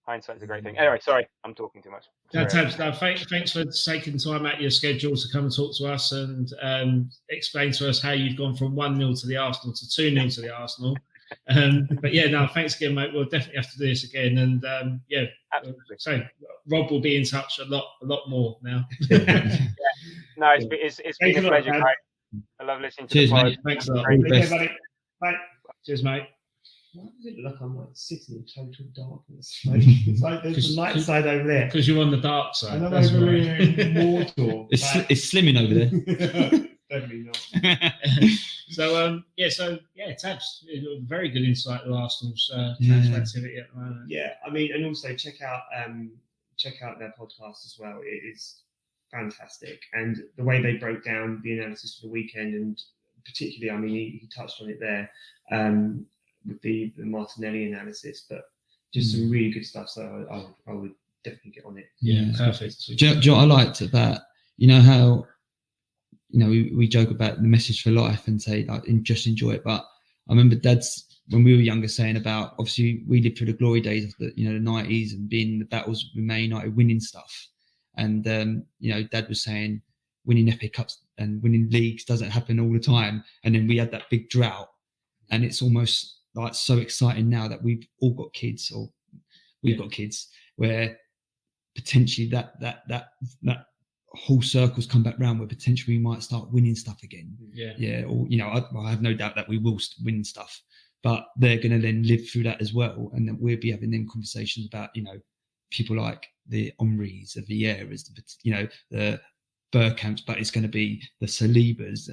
Hindsight's a great thing. Anyway, sorry, I'm talking too much. No, Tabs, no, thanks for taking time out of your schedule to come and talk to us and explain to us how you've gone from 1-0 to the Arsenal to 2-0 to the Arsenal. But yeah, no, thanks again, mate. We'll definitely have to do this again. And so Rob will be in touch a lot more now. No, it's been a pleasure, guys. I love listening to Cheers, the pod. mate. Thanks a lot. Best. Buddy. Bye. Cheers, mate. Why does it look I'm like sitting in total darkness? It's like there's the light side over there. Because you're on the dark side. And I'm That's over why. in Mortal. It's slimming over there. Definitely not. So Tabs, very good insight to Arsenal's transfer activity at the moment. Yeah, I mean, and also check out their podcast as well. It is fantastic, and the way they broke down the analysis for the weekend, and particularly, I mean, he touched on it there with the Martinelli analysis, but just some really good stuff. So I would definitely get on it. Yeah, perfect. Do you know what I liked about, you know how, you know, we joke about the message for life and say like just enjoy it, but I remember Dad's, when we were younger, saying about, obviously we lived through the glory days of the 90s and being in the battles with Man United, winning stuff, and Dad was saying winning FA Cups and winning leagues doesn't happen all the time, and then we had that big drought, and it's almost like so exciting now that we've all got kids, or we've got kids, where potentially that whole circles come back round, where potentially we might start winning stuff again. Or I have no doubt that we will win stuff, but they're going to then live through that as well, and then we'll be having them conversations about people like the Omris, the Vieiras, the Bergkamps, but it's going to be the Salibas,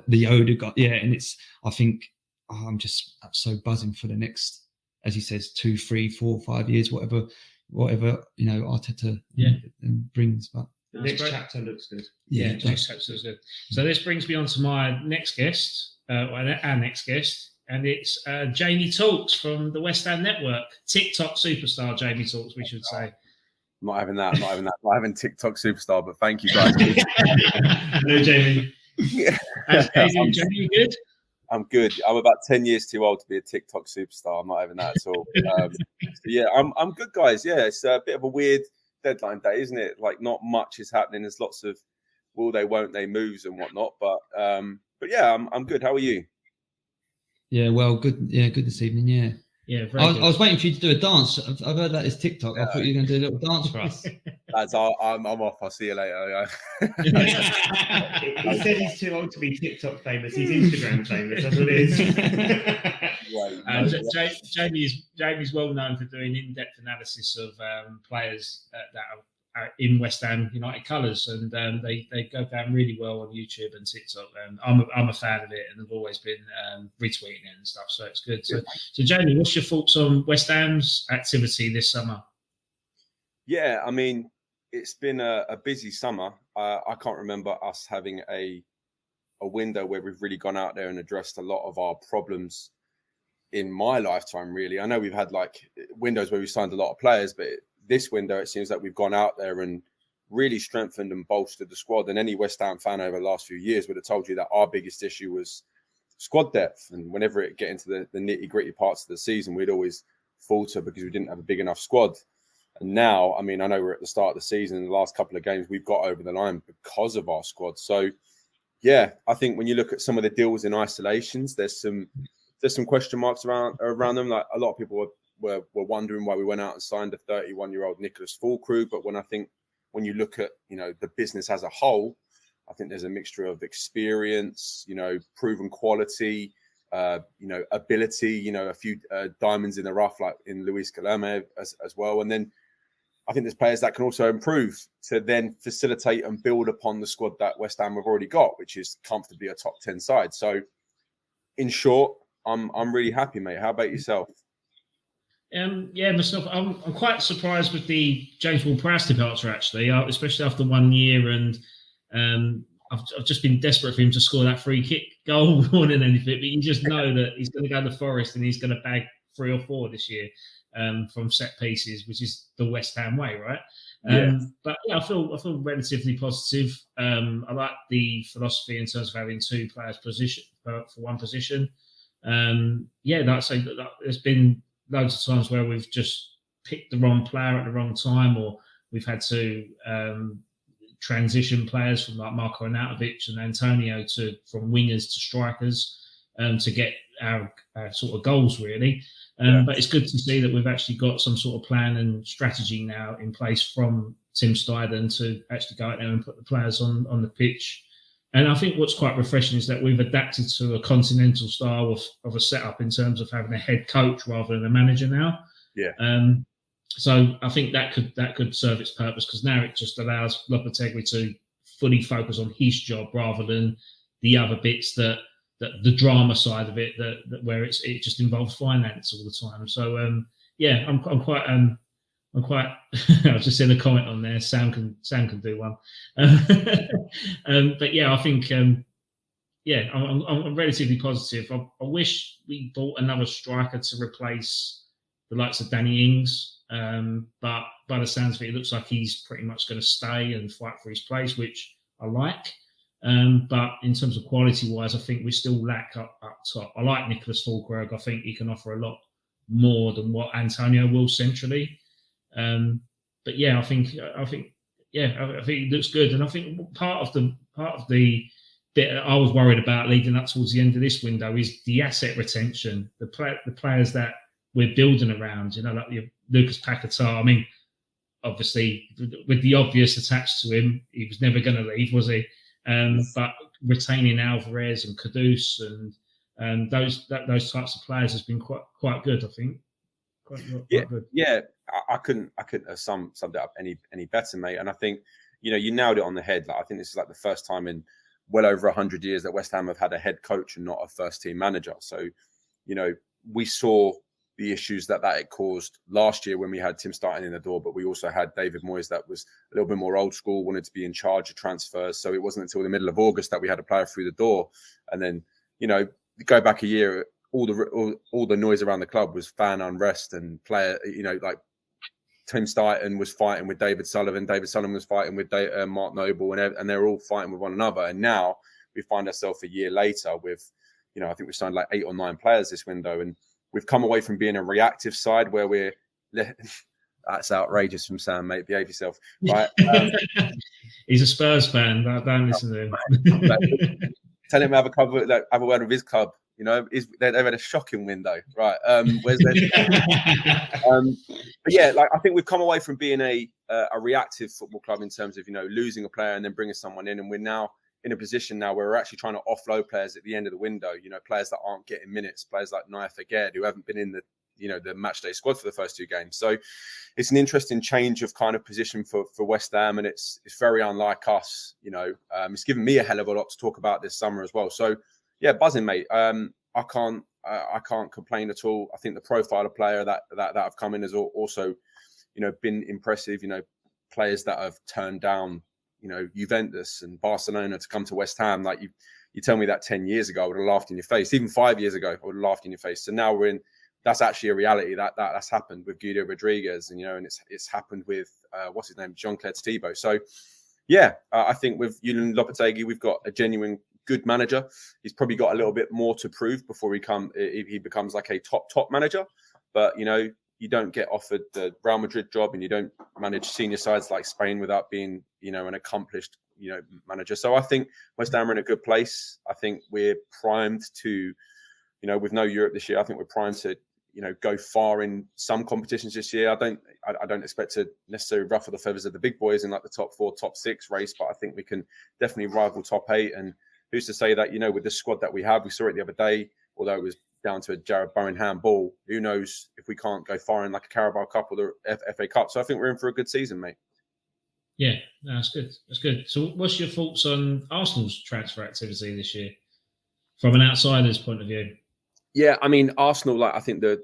the Odegaard, and it's, I think I'm so buzzing for the next, as he says, 2, 3, 4, 5 years, whatever Arteta brings. But the next chapter looks good. Yeah, next chapter looks good. So this brings me on to my next guest, our next guest, and it's Jamie.Talks from the West Ham Network. TikTok superstar Jamie.Talks, we should say. I'm not having that. Not having TikTok superstar, but thank you guys. Hello, Jamie. Jamie, you good? I'm good. I'm about 10 years too old to be a TikTok superstar. I'm not having that at all. I'm good, guys. Yeah, it's a bit of a weird deadline day, isn't it? Like, not much is happening. There's lots of will they, won't they moves and whatnot. But yeah, I'm good. How are you? Yeah, well, good. Yeah, good this evening. Yeah. Yeah, I was waiting for you to do a dance. I've heard that is TikTok. I thought you were going to do a little dance for us. Lads, I'm off. I'll see you later. He said he's too old to be TikTok famous. He's Instagram famous. That's what it is. Jamie's well known for doing in-depth analysis of players that are in West Ham United colours, and they go down really well on YouTube and TikTok. And I'm a fan of it, and I've always been retweeting it and stuff. So it's good. So Jamie, what's your thoughts on West Ham's activity this summer? Yeah, I mean, it's been a busy summer. I can't remember us having a window where we've really gone out there and addressed a lot of our problems in my lifetime, really. I know we've had like windows where we signed a lot of players, but this window, it seems like we've gone out there and really strengthened and bolstered the squad. And any West Ham fan over the last few years would have told you that our biggest issue was squad depth. And whenever it get into the nitty-gritty parts of the season, we'd always falter because we didn't have a big enough squad. And now, I mean, I know we're at the start of the season, in the last couple of games, we've got over the line because of our squad. So, yeah, I think when you look at some of the deals in isolations, there's some question marks around them. Like, a lot of people were wondering why we went out and signed a 31-year-old Nicholas Fulkrug. But when you look at, the business as a whole, I think there's a mixture of experience, proven quality, ability, a few diamonds in the rough, like in Luis Callum as well. And then I think there's players that can also improve to then facilitate and build upon the squad that West Ham have already got, which is comfortably a top 10 side. So in short, I'm really happy, mate. How about yourself? Myself, I'm quite surprised with the James Ward-Prowse departure, actually, especially after 1 year, and I've just been desperate for him to score that free kick goal more than anything. But you just know that he's going to go to Forest and he's going to bag 3 or 4 this year from set pieces, which is the West Ham way, right? But yeah, I feel relatively positive. I like the philosophy in terms of having 2 players position for one position. Like I say, there's been loads of times where we've just picked the wrong player at the wrong time, or we've had to transition players from like Marko Arnautovic and Antonio from wingers to strikers to get our sort of goals, really. But it's good to see that we've actually got some sort of plan and strategy now in place from Tim Steidten to actually go out there and put the players on the pitch. And I think what's quite refreshing is that we've adapted to a continental style of a setup in terms of having a head coach rather than a manager now. Yeah. So I think that could serve its purpose, because now it just allows Lopetegui to fully focus on his job rather than the other bits that the drama side of it that where it just involves finance all the time. So I'm quite I've just seen a comment on there. Sam can do one. But yeah, I think I'm relatively positive. I wish we bought another striker to replace the likes of Danny Ings. But by the sounds of it looks like he's pretty much going to stay and fight for his place, which I like. But in terms of quality-wise, I think we still lack up top. I like Nicholas Fulkrug. I think he can offer a lot more than what Antonio will centrally. But yeah, I think it looks good. And I think part of the bit I was worried about leading up towards the end of this window is the asset retention, the players that we're building around. You know, like Lucas Paquetá. I mean, obviously, with the obvious attached to him, he was never going to leave, was he? But retaining Alvarez and Kudus and those types of players has been quite good, I think. Quite good. Yeah. I couldn't have summed it up any better, mate. And I think you nailed it on the head. Like, I think this is like the first time in well over 100 years that West Ham have had a head coach and not a first team manager. So we saw the issues that it caused last year when we had Tim Steidten in the door, but we also had David Moyes that was a little bit more old school, wanted to be in charge of transfers. So it wasn't until the middle of August that we had a player through the door. And then, go back a year, all the noise around the club was fan unrest and player, like Tim Steidten was fighting with David Sullivan. David Sullivan was fighting with Mark Noble, and they're all fighting with one another. And now we find ourselves a year later with, I think we signed like 8 or 9 players this window, and we've come away from being a reactive side where we're. That's outrageous from Sam, mate. Behave yourself. Right? He's a Spurs fan. Don't listen to him. Tell him to have a word with his club. They've had a shocking window, right? Where's but yeah, like I think we've come away from being a reactive football club in terms of losing a player and then bringing someone in, and we're now in a position now where we're actually trying to offload players at the end of the window. Players that aren't getting minutes, players like Naya Faged who haven't been in the match day squad for the first 2 games. So it's an interesting change of kind of position for West Ham, and it's very unlike us. It's given me a hell of a lot to talk about this summer as well. So yeah, buzzing, mate. I can't complain at all. I think the profile of player that have come in has also been impressive. Players that have turned down Juventus and Barcelona to come to West Ham. Like you tell me that 10 years ago, I would have laughed in your face. Even 5 years ago, I would have laughed in your face. So now that's actually a reality that's happened with Guido Rodriguez, and it's happened with what's his name, Jean-Claude Tebow. So yeah, I think with Julian Lopetegui, we've got a genuine good manager. He's probably got a little bit more to prove before he becomes like a top manager. But you don't get offered the Real Madrid job, and you don't manage senior sides like Spain without being an accomplished manager. So I think West Ham are in a good place. I think we're primed to with no Europe this year. I think we're primed to go far in some competitions this year. I don't expect to necessarily ruffle the feathers of the big boys in like the top 4, top 6 race, but I think we can definitely rival top 8. And who's to say that, with the squad that we have, we saw it the other day, although it was down to a Jared Bowen handball, who knows if we can't go far in like a Carabao Cup or the FA Cup. So I think we're in for a good season, mate. Yeah, that's good. That's good. So what's your thoughts on Arsenal's transfer activity this year from an outsider's point of view? Yeah, I mean, Arsenal, I think the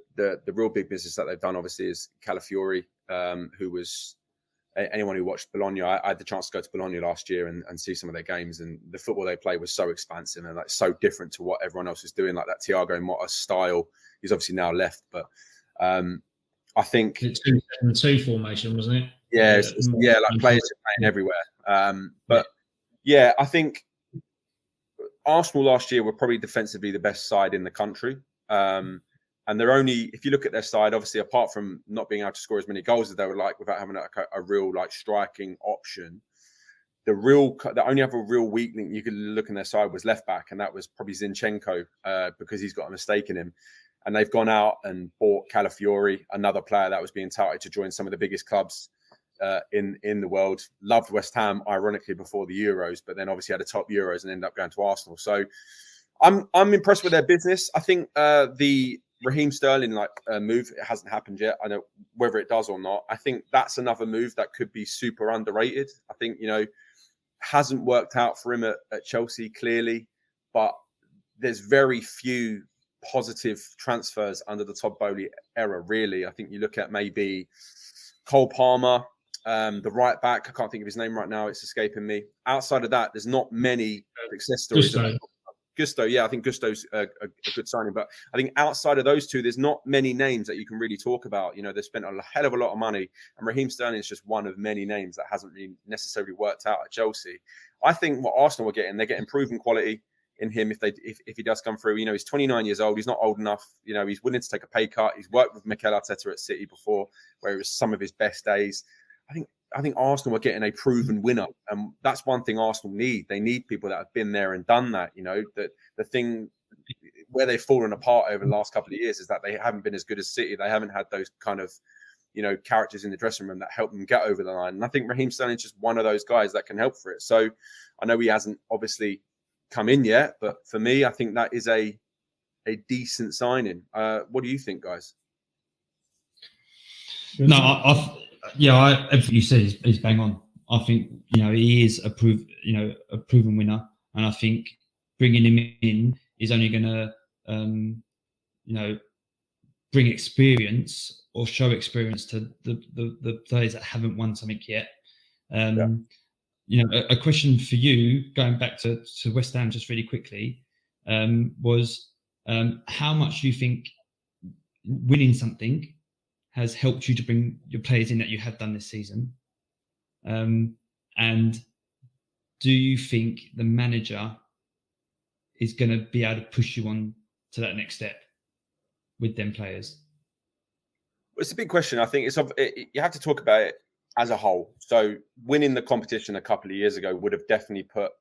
real big business that they've done, obviously, is Calafiori, who was anyone who watched Bologna. I had the chance to go to Bologna last year and see some of their games, and the football they play was so expansive and so different to what everyone else is doing, like that Thiago Motta style. He's obviously now left, but I think the 2-7-2 formation, wasn't it? Yeah, like players are playing everywhere. But yeah, I think Arsenal last year were probably defensively the best side in the country. And they're only, if you look at their side, obviously, apart from not being able to score as many goals as they would like without having a real like striking option, the only other real weak link you could look in their side was left back, and that was probably Zinchenko because he's got a mistake in him. And they've gone out and bought Calafiori, another player that was being touted to join some of the biggest clubs in the world. Loved West Ham, ironically, before the Euros, but then obviously had a top Euros and ended up going to Arsenal. So I'm impressed with their business. I think the Raheem Sterling move, it hasn't happened yet. I know whether it does or not. I think that's another move that could be super underrated. I think, hasn't worked out for him at Chelsea, clearly, but there's very few positive transfers under the Taborelli era, really. I think you look at maybe Cole Palmer, the right back. I can't think of his name right now. It's escaping me. Outside of that, there's not many success stories. Gusto, yeah, I think Gusto's a good signing. But I think outside of those two, there's not many names that you can really talk about. They spent a hell of a lot of money, and Raheem Sterling is just one of many names that hasn't really necessarily worked out at Chelsea. I think what Arsenal are getting, they're getting proven quality in him if he does come through. He's 29 years old. He's not old enough. He's willing to take a pay cut. He's worked with Mikel Arteta at City before, where it was some of his best days. I think Arsenal are getting a proven winner, and that's one thing Arsenal need. They need people that have been there and done that. That the thing where they've fallen apart over the last couple of years is that they haven't been as good as City. They haven't had those kind of characters in the dressing room that help them get over the line. And I think Raheem Sterling is just one of those guys that can help for it. So I know he hasn't obviously come in yet, but for me, I think that is a decent signing. What do you think, guys? No, everything you said is bang on. I think he is a proven winner, and I think bringing him in is only going to bring experience or show experience to the players that haven't won something yet. A question for you, going back to West Ham just really quickly, was how much do you think winning something has helped you to bring your players in that you have done this season? And do you think the manager is going to be able to push you on to that next step with them players? Well, it's a big question. I think you have to talk about it as a whole. So winning the competition a couple of years ago would have definitely put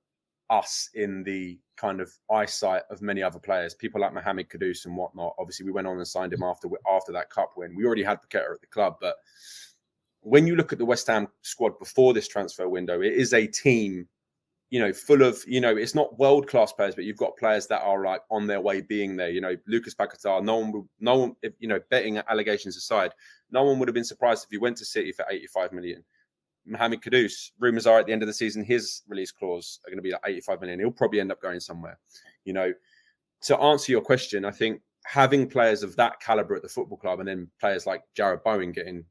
us in the kind of eyesight of many other players, people like Mohamed Kudus and whatnot. Obviously, we went on and signed him after that cup win. We already had Paqueta at the club, but when you look at the West Ham squad before this transfer window, it is a team, full of, it's not world-class players, but you've got players that are like on their way being there. Lucas Paqueta, no one, betting allegations aside, no one would have been surprised if he went to City for 85 million. Mohamed Kudus, rumours are at the end of the season, his release clause are going to be like 85 million. He'll probably end up going somewhere. To answer your question, I think having players of that caliber at the football club, and then players like Jared Bowen getting,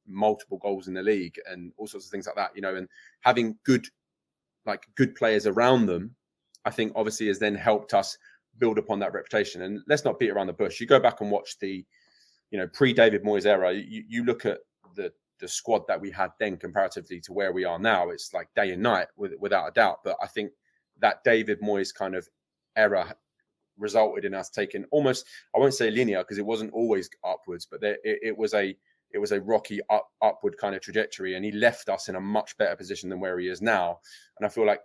multiple goals in the league and all sorts of things like that, and having good players around them, I think obviously has then helped us build upon that reputation. And let's not beat around the bush. You go back and watch the, pre-David Moyes era, you look at the squad that we had then comparatively to where we are now, it's like day and night without a doubt. But I think that David Moyes kind of era resulted in us taking almost, I won't say linear because it wasn't always upwards, but it was a rocky upward kind of trajectory, and he left us in a much better position than where he is now. And I feel like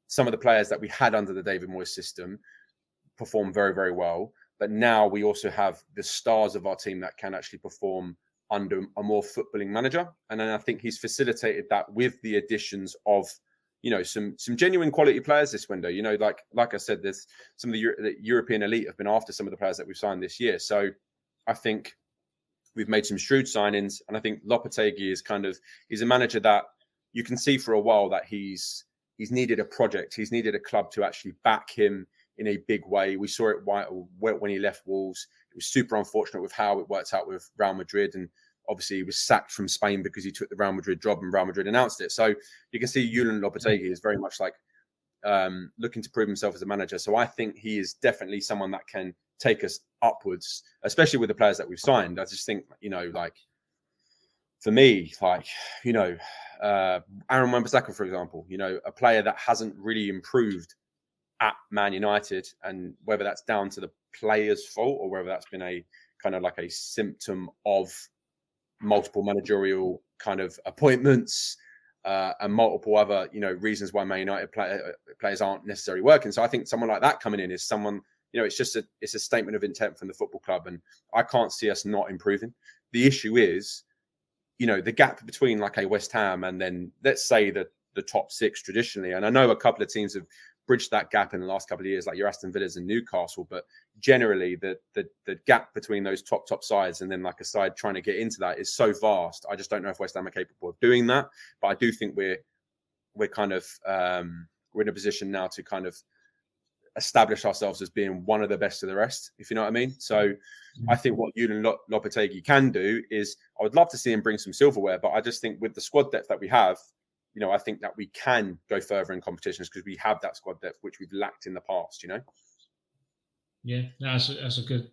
some of the players that we had under the David Moyes system performed very, very well. But now we also have the stars of our team that can actually perform under a more footballing manager. And then I think he's facilitated that with the additions of, some genuine quality players this window. Like I said, there's some of the European elite have been after some of the players that we've signed this year. So I think we've made some shrewd signings, and I think Lopetegui he's a manager that you can see for a while that he's needed a project. He's needed a club to actually back him in a big way. We saw it when he left Wolves. It was super unfortunate with how it worked out with Real Madrid, and obviously he was sacked from Spain because he took the Real Madrid job and Real Madrid announced it. So you can see Julian Lopetegui is very much like looking to prove himself as a manager. So I think he is definitely someone that can take us upwards, especially with the players that we've signed. I just think, for me, Aaron Wan-Bissaka, for example, a player that hasn't really improved at Man United, and whether that's down to the players' fault or whether that's been a kind of like a symptom of multiple managerial kind of appointments and multiple other, reasons why Man United players aren't necessarily working. So I think someone like that coming in is someone, it's a statement of intent from the football club, and I can't see us not improving. The issue is, the gap between like a West Ham and then let's say the top six traditionally, and I know a couple of teams have bridged that gap in the last couple of years, like your Aston Villas and Newcastle, but generally the gap between those top sides and then like a side trying to get into that is so vast. I just don't know if West Ham are capable of doing that, but I do think we're kind of we're in a position now to kind of establish ourselves as being one of the best of the rest, if you know what I mean. So I think what Julian Lopetegui can do is, I would love to see him bring some silverware, but I just think with the squad depth that we have, I think that we can go further in competitions because we have that squad depth, which we've lacked in the past, Yeah, no, that's a good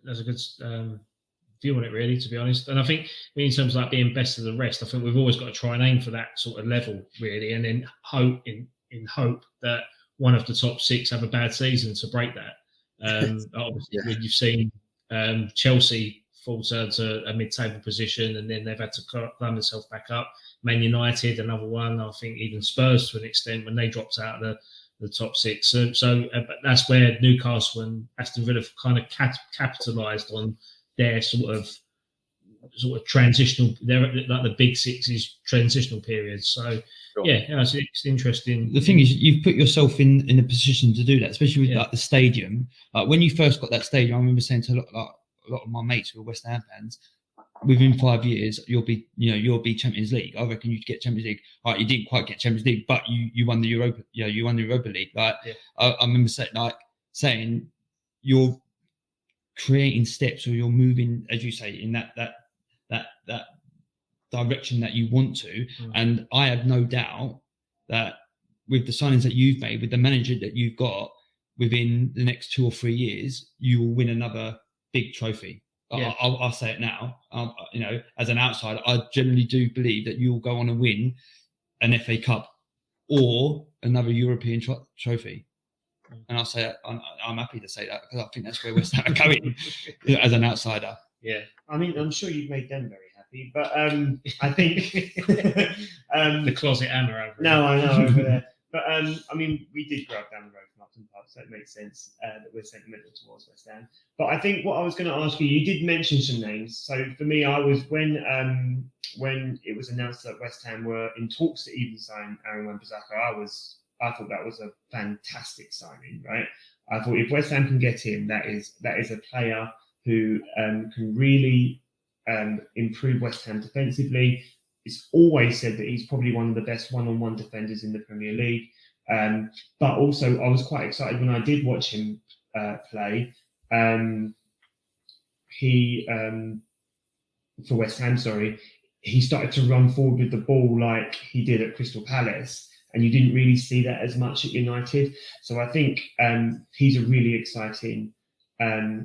view on it, really, to be honest. And I think in terms of like being best of the rest, I think we've always got to try and aim for that sort of level, really, and then hope in hope that one of the top six have a bad season to break that. Obviously, when you've seen Chelsea falter to a mid-table position, and then they've had to climb themselves back up. Man United, another one. I think even Spurs, to an extent, when they dropped out of the top six. So but that's where Newcastle and Aston Villa kind of capitalised on their sort of transitional. They're like the big six's transitional periods. So sure. It's interesting. The thing is, you've put yourself in a position to do that, especially with like the stadium. When you first got that stadium, I remember saying to a lot of my mates who are West Ham fans, within 5 years you'll be Champions League. I reckon you'd get Champions League. Right, you didn't quite get Champions League, but you won the Europa. You won the Europa League. I remember saying you're creating steps, or you're moving, as you say, in that direction that you want to. And I have no doubt that with the signings that you've made, with the manager that you've got, within the next 2 or 3 years, you will win another big trophy. Yeah. I'll say it now. As an outsider, I generally do believe that you will go on and win an FA Cup or another European trophy. And I'll say I'm happy to say that because I think that's where West Ham are going as an outsider. Yeah, I mean, I'm sure you've made them very happy, but I think the closet hammer over. No, I know over there. But I mean, we did grow up down the road from Upton Park, so it makes sense that we're sentimental towards West Ham. But I think what I was going to ask you, you did mention some names. So for me, I was when it was announced that West Ham were in talks to even sign Aaron Wan-Bissaka, I thought that was a fantastic signing, right? I thought if West Ham can get him, that is a player who can really improve West Ham defensively. It's always said that he's probably one of the best one-on-one defenders in the Premier League. But also, I was quite excited when I did watch him play. For West Ham, he started to run forward with the ball like he did at Crystal Palace. And you didn't really see that as much at United. So I think he's a really exciting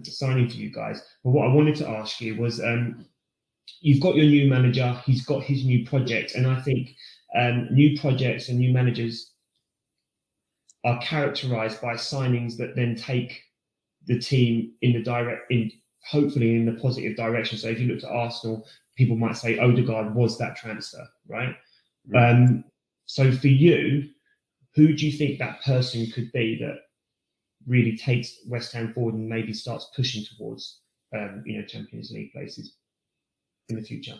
signing for you guys. But what I wanted to ask you was, you've got your new manager, he's got his new project, and I think new projects and new managers are characterised by signings that then take the team hopefully in the positive direction. So if you look at Arsenal, people might say Odegaard was that transfer, right? Mm-hmm. So for you, who do you think that person could be that really takes West Ham forward and maybe starts pushing towards Champions League places in the future?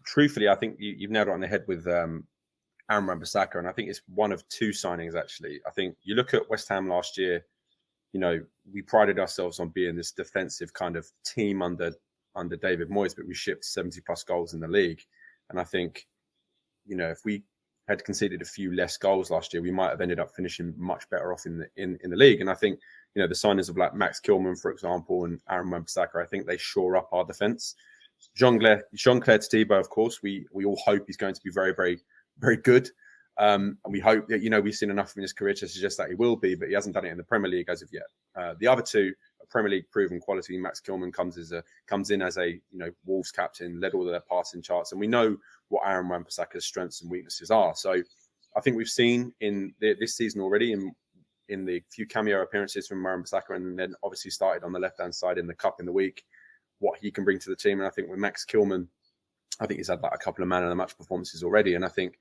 Truthfully, I think you've nailed it on the head with Aaron Wan-Bissaka, and I think it's one of two signings actually. I think you look at West Ham last year, we prided ourselves on being this defensive kind of team under David Moyes, but we shipped 70 plus goals in the league. And I think, if we had conceded a few less goals last year, we might have ended up finishing much better off in the league. And I think, the signings of like Max Kilman, for example, and Aaron Wan-Bissaka, I think they shore up our defence. Jean-Claire Todibo, of course, we all hope he's going to be very, very, very good. And we hope that, we've seen enough in his career to suggest that he will be, but he hasn't done it in the Premier League as of yet. The other two, Premier League proven quality. Max Kilman comes in as a Wolves captain, led all of their passing charts, and we know what Aaron Wan-Bissaka's strengths and weaknesses are. So I think we've seen in this season already, and in the few cameo appearances from Maran Bissaka, and then obviously started on the left-hand side in the cup in the week, what he can bring to the team. And I think with Max Kilman, I think he's had like a couple of man of the match performances already. And I think,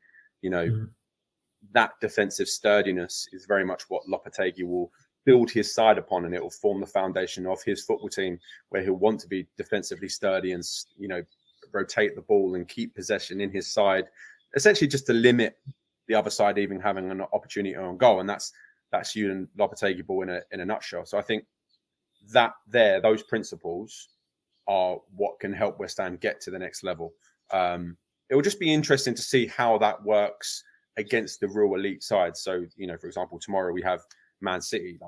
that defensive sturdiness is very much what Lopetegui will build his side upon, and it will form the foundation of his football team, where he'll want to be defensively sturdy and, rotate the ball and keep possession in his side, essentially just to limit the other side even having an opportunity on goal. And that's you and Lopetegui ball in a nutshell. So I think those principles are what can help West Ham get to the next level. It will just be interesting to see how that works against the real elite side. So, for example, tomorrow we have Man City.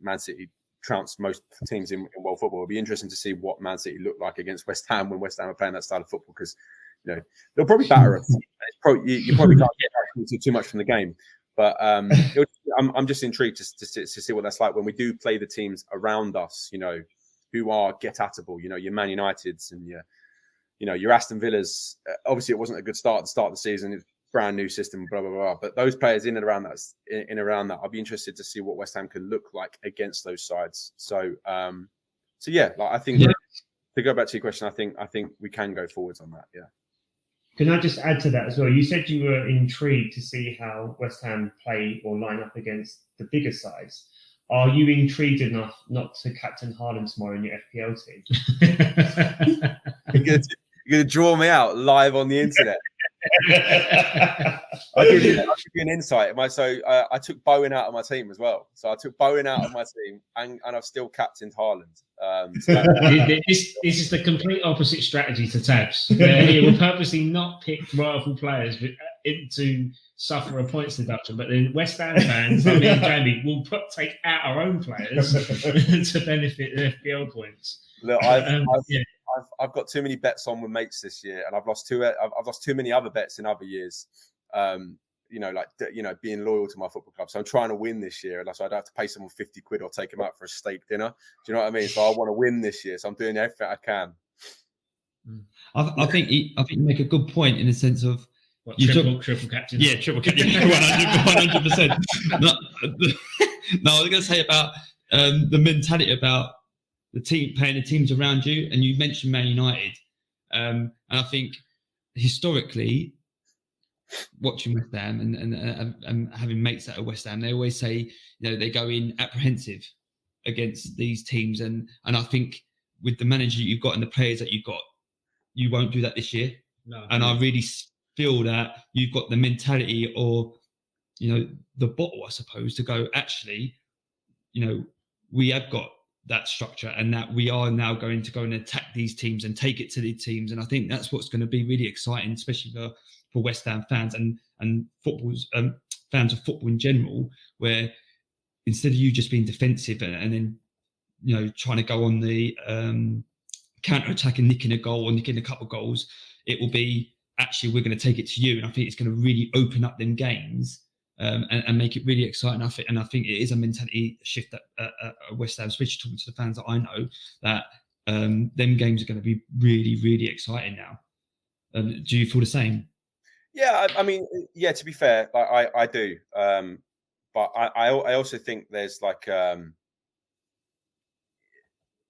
Man City trounced most teams in world football. It'll be interesting to see what Man City look like against West Ham when West Ham are playing that style of football, because they'll probably batter us. You probably can't get too much from the game. But I'm just intrigued to see what that's like when we do play the teams around us, who are get-attable, your Man Uniteds and your Aston Villas. Obviously, it wasn't a good start of the season. It's a brand new system, blah, blah, blah. But those players in and around that, I'll be interested to see what West Ham can look like against those sides. So yeah, I think to go back to your question, I think we can go forwards on that. Yeah. Can I just add to that as well? You said you were intrigued to see how West Ham play or line up against the bigger sides. Are you intrigued enough not to captain Haaland tomorrow in your FPL team? You're going to draw me out live on the internet. I'll give you an insight. I took Bowen out of my team as well. So I took Bowen out of my team, and I've still captained Haaland. This is the complete opposite strategy to Tabs. He will purposely not pick rival players to suffer a points deduction, but then West Ham fans, like me and Jamie, will take out our own players to benefit the FPL points. Look, I've got too many bets on with mates this year, and I've lost too many other bets in other years. Being loyal to my football club. So I'm trying to win this year, and so I'd have to pay someone 50 quid or take them out for a steak dinner. Do you know what I mean? So I want to win this year, so I'm doing everything I can. I think you make a good point in the sense of triple captain. Yeah, triple captain, 100%. No, I was going to say about the mentality about the team playing the teams around you, and you mentioned Man United, and I think historically, watching West Ham and having mates that are West Ham, they always say they go in apprehensive against these teams, and I think with the manager you've got and the players that you've got, you won't do that this year. No, and I really feel that you've got the mentality or the bottle, I suppose, to go, actually, we have got that structure, and that we are now going to go and attack these teams and take it to the teams. And I think that's what's going to be really exciting, especially for West Ham fans and football's fans of football in general, where instead of you just being defensive and then trying to go on the counter attack and nicking a goal or nicking a couple of goals, it will be actually we're going to take it to you. And I think it's going to really open up them games and make it really exciting. I think it is a mentality shift at West Ham, especially talking to the fans that I know, that them games are going to be really, really exciting now. Do you feel the same? Yeah, I mean, to be fair, I do. But I also think there's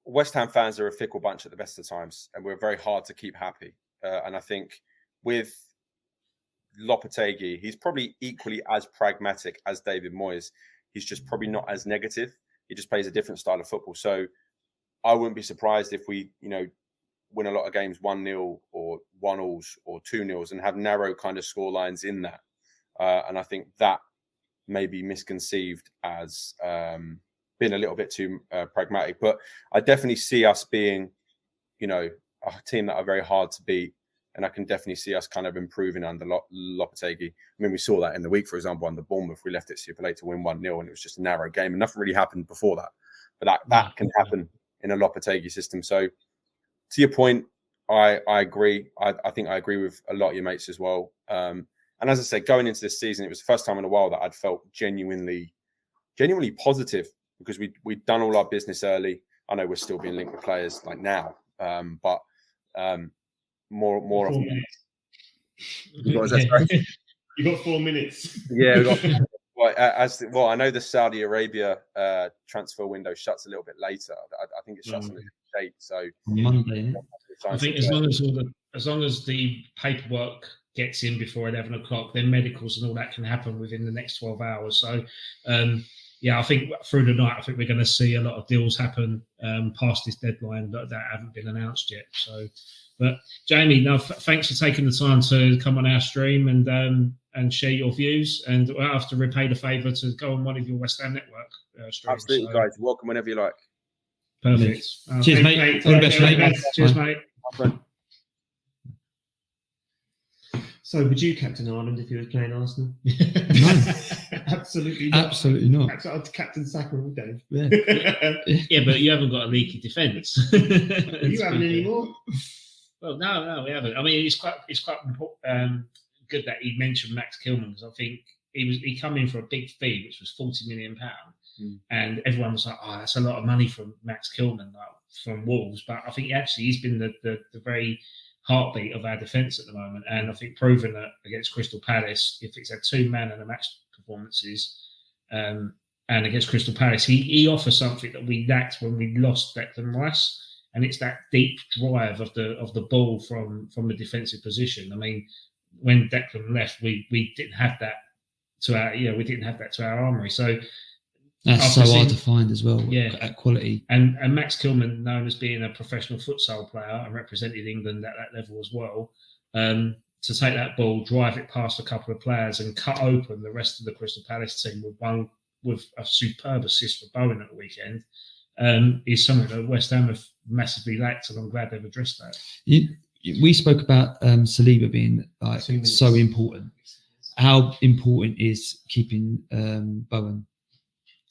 West Ham fans are a fickle bunch at the best of times, and we're very hard to keep happy. And I think with Lopetegui, he's probably equally as pragmatic as David Moyes. He's just probably not as negative. He just plays a different style of football. So I wouldn't be surprised if we, win a lot of games 1-0 or 1-0s or 2-0s and have narrow kind of score lines in that. And I think that may be misconceived as being a little bit too pragmatic. But I definitely see us being, a team that are very hard to beat. And I can definitely see us kind of improving under Lopetegui. I mean, we saw that in the week, for example, under Bournemouth. We left it super late to win 1-0, and it was just a narrow game. And nothing really happened before that. But that can happen in a Lopetegui system. So to your point, I agree. I think I agree with a lot of your mates as well. And as I said, going into this season, it was the first time in a while that I'd felt genuinely positive, because we'd done all our business early. I know we're still being linked with players like now, but more often. You got 4 minutes. Yeah, we got Well, I know the Saudi Arabia transfer window shuts a little bit later. I think it shuts on the 8th. So Monday. I think as long as the paperwork gets in before 11 o'clock, then medicals and all that can happen within the next 12 hours. So, I think through the night, I think we're going to see a lot of deals happen past this deadline that haven't been announced yet. So, but Jamie, thanks for taking the time to come on our stream and share your views. And we'll have to repay the favour to go on one of your West Ham Network streams. Absolutely, guys. You're welcome whenever you like. Perfect. Cheers, mate. All the best, mate. Cheers, mate. So, would you captain Ireland if you were playing Arsenal? No. Absolutely not. Absolutely not. I'd captain Saka all day. Yeah, but you haven't got a leaky defence. You haven't anymore? Well, no, we haven't. I mean, it's quite good that he mentioned Max Kilman, because I think he come in for a big fee, which was £40 million, and everyone was like, "Oh, that's a lot of money from Max Kilman, like from Wolves." But I think actually he's been the very heartbeat of our defence at the moment, and I think proven that against Crystal Palace, if it's had 2 man and a match performances, and against Crystal Palace, he offers something that we lacked when we lost Declan Rice. And it's that deep drive of the ball from the defensive position. I mean, when Declan left, we didn't have that to our armoury. So that's so hard to find as well. Yeah, at quality. And Max Kilman, known as being a professional futsal player and represented England at that level as well, to take that ball, drive it past a couple of players, and cut open the rest of the Crystal Palace team with a superb assist for Bowen at the weekend. Is something that West Ham have massively lacked, and I'm glad they've addressed that. We spoke about Saliba being like so important. How important is keeping Bowen?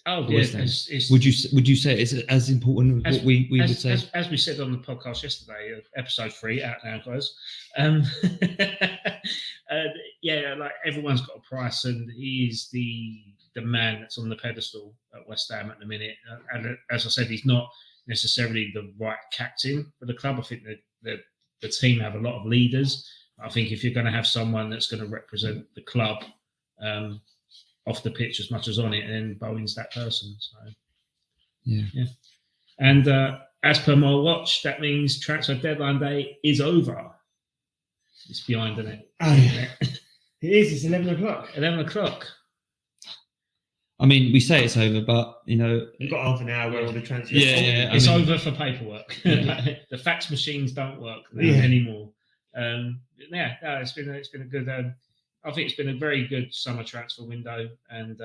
Oh yeah, would you say it's as important as what we would say? As we said on the podcast yesterday, episode 3 out now, guys. Yeah, like everyone's got a price, and he's the man that's on the pedestal at West Ham at the minute. And as I said, he's not necessarily the right captain for the club. I think that the team have a lot of leaders. I think if you're going to have someone that's going to represent the club off the pitch as much as on it, then Bowen's that person. So yeah. And as per my watch, that means transfer deadline day is over. It's behind, isn't it? Oh, yeah. It is. It's 11 o'clock. 11 o'clock. I mean, we say it's over, but you've got half an hour where all the transfers. Yeah. It's over for paperwork. The fax machines don't work anymore. It's been a good. I think it's been a very good summer transfer window, and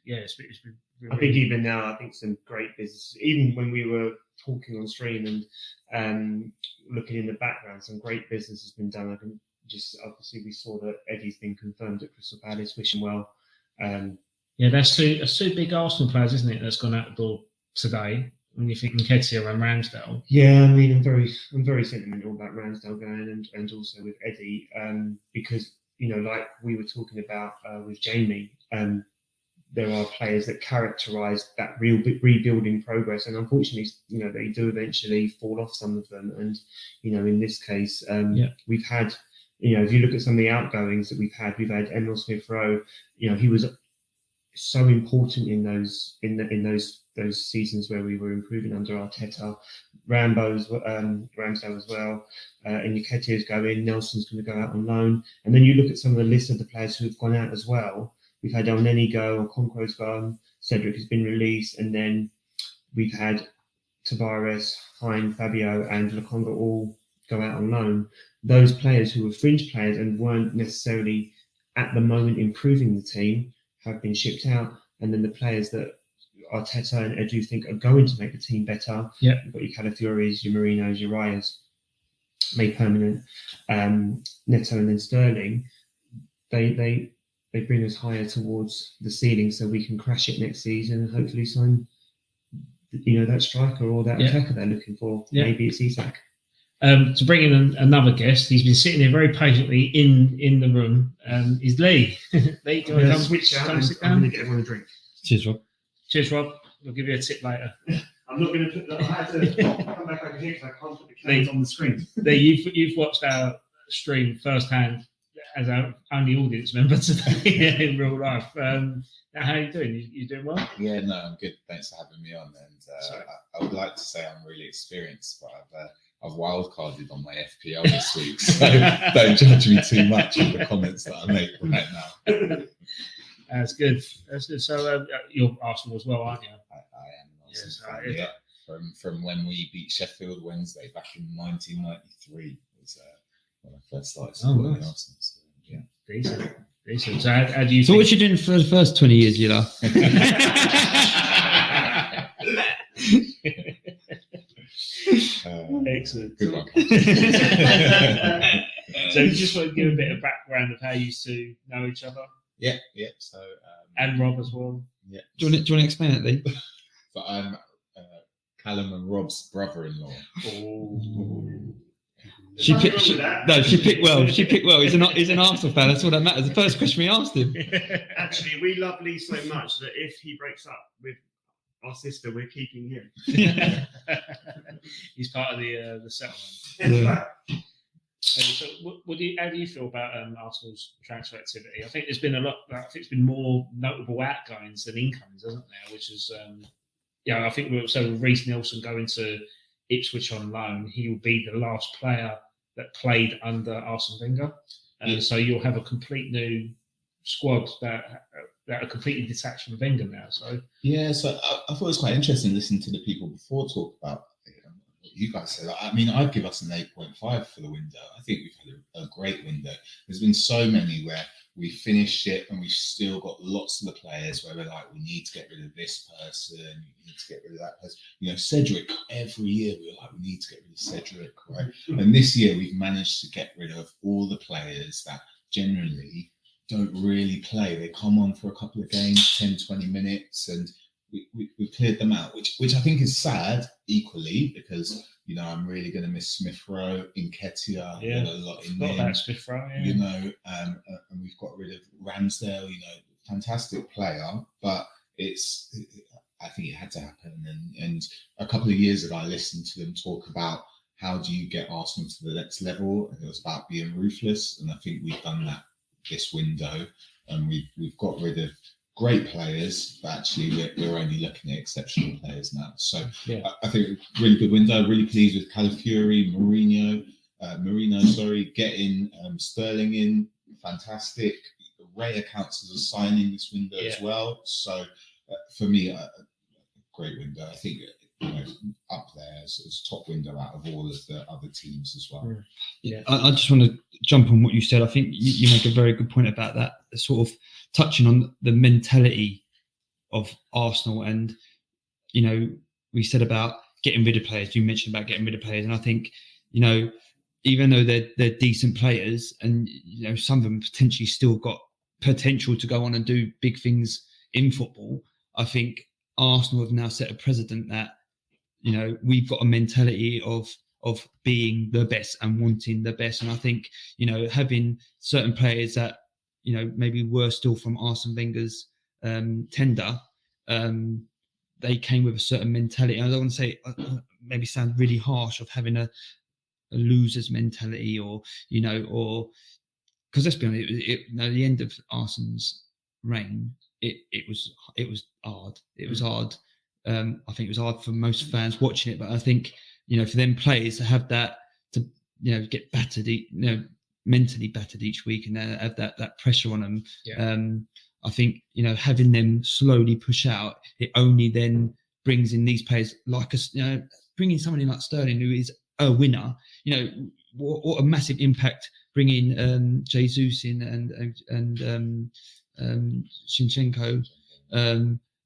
it's been. Really, I think even now, I think some great business. Even when we were talking on stream and looking in the background, some great business has been done. I can just obviously we saw that Eddie's been confirmed at Crystal Palace. Wish him well. That's two big Arsenal players, isn't it? That's gone out the door today. When you're thinking Nketiah and Ramsdale. Yeah, I mean, I'm very sentimental about Ramsdale going, and also with Eddie, because like we were talking about with Jamie, there are players that characterise that real rebuilding progress, and unfortunately, they do eventually fall off, some of them. And in this case, we've had, if you look at some of the outgoings that we've had Emil Smith Rowe. He was so important in those seasons where we were improving under Arteta. Ramsdale as well, and Nketiah's going. Nelson's going to go out on loan, and then you look at some of the list of the players who have gone out as well. We've had El Neni go, Okonkwo's gone, Cedric has been released, and then we've had Tavares, Hein, Fabio, and Lokonga all go out on loan. Those players who were fringe players and weren't necessarily at the moment improving the team have been shipped out, and then the players that Arteta and Edu think are going to make the team better. Yeah, you've got your Calafiores, your Marinos, your Rayas made permanent. Neto and then Sterling. They bring us higher towards the ceiling, so we can crash it next season and hopefully sign, that striker or that attacker they're looking for. Yeah. Maybe it's Isak. To bring in another guest, he's been sitting here very patiently in the room. Is Lee? Lee, do you want to switch out? Come sit down? I'm going to get everyone a drink. Cheers, Rob. Cheers, Rob. We'll give you a tip later. I'm not going to put that. I had to come back over here because I can't put the cans on the screen. Lee, you've watched our stream firsthand. as our only audience member today in real life. How are you doing? You doing well? Yeah, no, I'm good. Thanks for having me on. And I would like to say I'm really experienced, but I've wildcarded on my FPL this week, so don't judge me too much for the comments that I make right now. That's good. That's good. So you're Arsenal as well, aren't you? I am an Arsenal fan, yeah. From when we beat Sheffield Wednesday back in 1993 was when I first started supporting Arsenal. So, yeah, decent. So how do you? So what you doing for the first 20 years, you know? Excellent. Good one. So you just want to give a bit of background of how you two know each other? Yeah. So and Rob as well. Yeah. Do you want to explain it, Lee? So I'm Callum and Rob's brother-in-law. Oh. She picked well. He's an Arsenal fan. That's all that matters. The first question we asked him. Actually, we love Lee so much that if he breaks up with our sister, we're keeping him. He's part of the settlement. Yeah. So, how do you feel about Arsenal's transfer activity? I think there's been a lot. I think it's been more notable outgoings than incomings, hasn't there? Which is, I think with Reece Nelson going to Ipswich on loan, he will be the last player that played under Arsene Wenger, and so you'll have a complete new squad that are completely detached from Wenger now. So so I thought it was quite interesting listening to the people before talk about what you guys said. I mean, I'd give us an 8.5 for the window. I think we've had a great window. There's been so many where we finished it and we've still got lots of the players where we're like, we need to get rid of this person, we need to get rid of that person. You know, Cedric, every year we were like, we need to get rid of Cedric, right? And this year we've managed to get rid of all the players that generally don't really play. They come on for a couple of games, 10, 20 minutes, and we cleared them out, which I think is sad equally because, you know, I'm really going to miss Smith Rowe, Nketiah, a lot in there. About Smith Rowe, you know, and we've got rid of Ramsdale, you know, fantastic player, but I think it had to happen. And a couple of years ago, I listened to them talk about how do you get Arsenal to the next level, and it was about being ruthless, and I think we've done that this window, and we've got rid of great players, but actually we're only looking at exceptional players now. So I think really good window. Really pleased with Calafiori, Marino, getting Sterling in, fantastic. Raya counts as a signing this window as well. So for me, a great window. I think, you know, up there as top window out of all of the other teams as well. Yeah, I just want to jump on what you said. I think you make a very good point about that, sort of touching on the mentality of Arsenal. And, you know, we said about getting rid of players. You mentioned about getting rid of players. And I think, you know, even though they're decent players and, you know, some of them potentially still got potential to go on and do big things in football, I think Arsenal have now set a precedent that, you know, we've got a mentality of being the best and wanting the best. And I think, you know, having certain players that, you know, maybe were still from Arsene Wenger's tender, they came with a certain mentality. I don't want to say, maybe sound really harsh, of having a loser's mentality, or, you know, or because let's be honest, at the end of Arsene's reign, it was hard. It was hard. I think it was hard for most fans watching it, but I think, you know, for them players to have that, to, you know, get battered, you know, mentally battered each week, and then have that pressure on them. I think, you know, having them slowly push out, it only then brings in these players like us, you know, bringing somebody like Sterling, who is a winner. You know, what a massive impact bringing Jesus in and Shinchenko,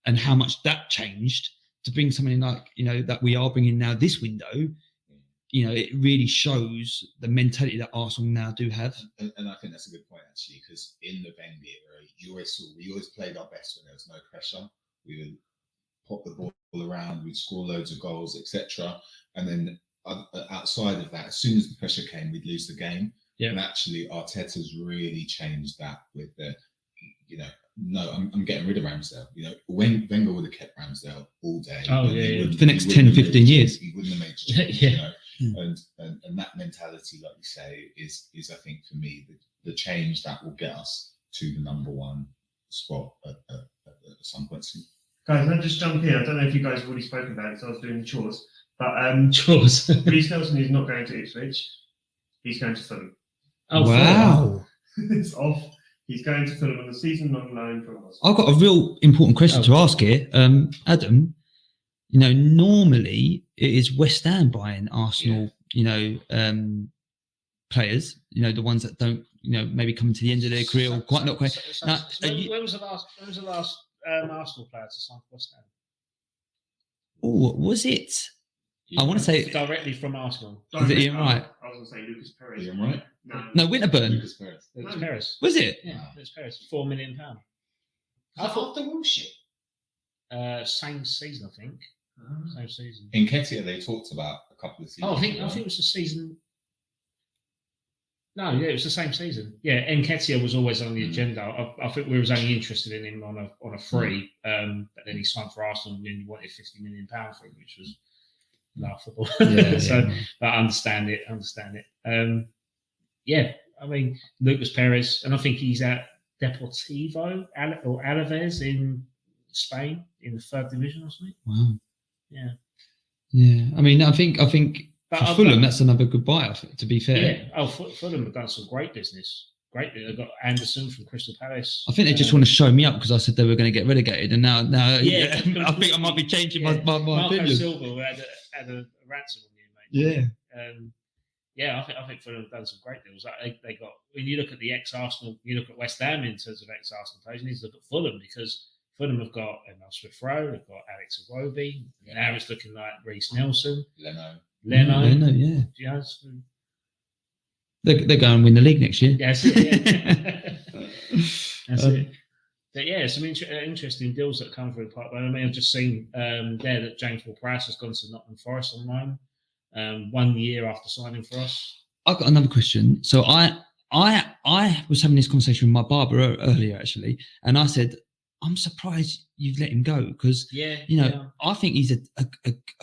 and how much that changed to bring something like, you know, that we are bringing now this window. You know, it really shows the mentality that Arsenal now do have. And I think that's a good point, actually, because in the Wenger era, we always played our best when there was no pressure. We would pop the ball around, we'd score loads of goals, etc. And then outside of that, as soon as the pressure came, we'd lose the game. And actually, Arteta's really changed that with the, you know, no, I'm getting rid of Ramsdale. You know, when Wenger would have kept Ramsdale all day. For the next 10, 15 years. He wouldn't have made change, you know. And that mentality, like you say, is I think for me the change that will get us to the number one spot at some point soon. Guys, can I just jump in? I don't know if you guys have already spoken about it, so I was doing chores. But Chores. Reece Nelson is not going to Ipswich. He's going to Fulham. Oh Wow. It's off. He's going to Fulham on the season long loan from us. I've got a real important question to ask here. Adam, normally it is West Ham buying Arsenal, players, the ones that don't, maybe coming to the end of their career or quite not quite. When was the last Arsenal player to sign for West Ham? Oh, was it? I want to say directly from Arsenal. Is it Ian Wright? I was going to say Lucas Perez. Ian Wright? No, Winterburn. Lucas Perez. Lucas Perez. Was it? Yeah, Lucas Perez. £4 million. I thought the bullshit. Same season, I think. Same season. In Nketiah, they talked about a couple of seasons. Oh, I think it was the season. No, yeah, it was the same season. Yeah, Nketiah was always on the agenda. I think we was only interested in him on a free, but then he signed for Arsenal and he wanted £50 million for him, which was laughable. But I understand it. Yeah, I mean, Lucas Perez, and I think he's at Deportivo or Alaves in Spain in the 3rd division or something. Wow. Yeah. Yeah. I mean, I think for Fulham, that's another good buy, to be fair. Yeah. Oh, Fulham have done some great business. Great. They've got Anderson from Crystal Palace. I think they just want to show me up because I said they were going to get relegated, and now yeah. I think I might be changing my Marco opinion. Silva had a ransom on you, mate. Yeah. Yeah, I think Fulham have done some great deals. They got, when you look at the ex-Arsenal, you look at West Ham in terms of ex-Arsenal players, you need to look at Fulham because Fulham have got Emile Smith-Rowe, they've got Alex Iwobi, now it's looking like Reece Nelson. Leno, yeah. Yeah, They're going to win the league next year. Yeah, that's it. Yeah. That's it. But yeah, some interesting deals that come through the pipeline. I mean, I've just seen there that James Ward-Prowse has gone to Nottingham Forest on loan 1 year after signing for us. I've got another question. So I was having this conversation with my barber earlier, actually, and I said, I'm surprised you've let him go because, I think he's a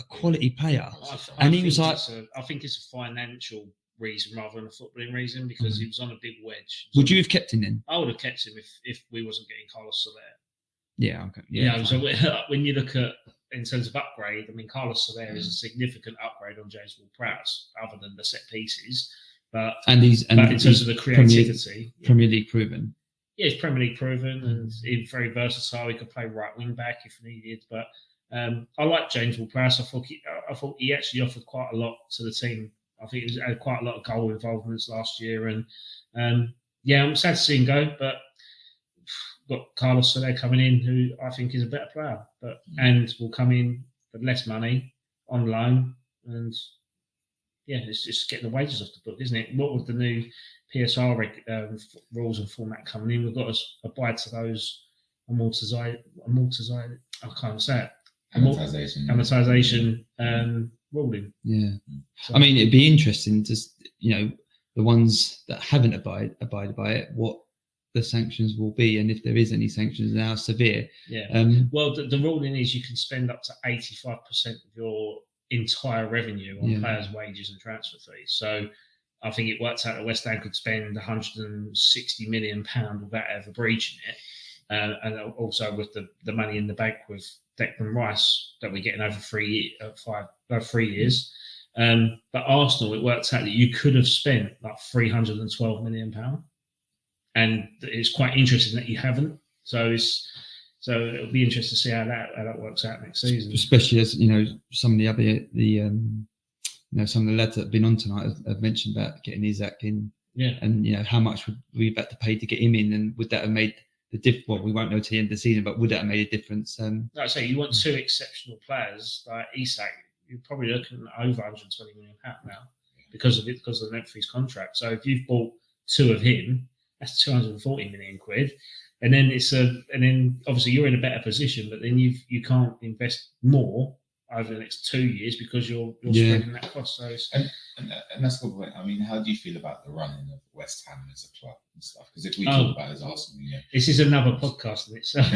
quality player. And he was like, I think it's a financial reason rather than a footballing reason because he was on a big wedge. Would you have kept him then? I would have kept him if we wasn't getting Carlos Soler. Yeah, okay. Yeah, so when you look at in terms of upgrade, I mean, Carlos Soler is a significant upgrade on James Ward-Prowse, other than the set pieces. But in terms of the creativity, Premier League proven. Yeah, he's Premier League proven and he's very versatile. He could play right wing back if needed. But I like James Ward-Prowse. I thought he actually offered quite a lot to the team. I think he had quite a lot of goal involvements last year, and I'm sad to see him go. But got Carlos Soler coming in, who I think is a better player, and will come in for less money on loan, and it's just getting the wages off the book, isn't it? What with the new PSR rules and format coming in, we've got to abide to those amortization. I can't say it. Amortization ruling. Yeah, so, I mean, it'd be interesting to the ones that haven't abided by it, what the sanctions will be, and if there is any sanctions now severe. Yeah. Well, the ruling is you can spend up to 85% of your entire revenue on players' wages and transfer fees. So I think it worked out that West Ham could spend £160 million without ever breaching it. And also with the money in the bank with Declan Rice that we're getting over 3 years. But Arsenal, it worked out that you could have spent like £312 million. And it's quite interesting that you haven't. So it'll be interesting to see how that works out next season. Especially as some of some of the lads that have been on tonight have mentioned about getting Isaac in. Yeah. And how much would we have to pay to get him in, and would that have made the difference? Well, we won't know till the end of the season, but would that have made a difference? Like I say, you want two exceptional players like Isak. You're probably looking at over £120 million now because of the length of his contract. So if you've bought two of him, that's 240 million quid, and then obviously you're in a better position, but then you can't invest more over the next 2 years because you're spreading that cost. So and that's the point. I mean, how do you feel about the running of West Ham as a club and stuff? Because if we talk about it as Arsenal, this is another podcast in itself.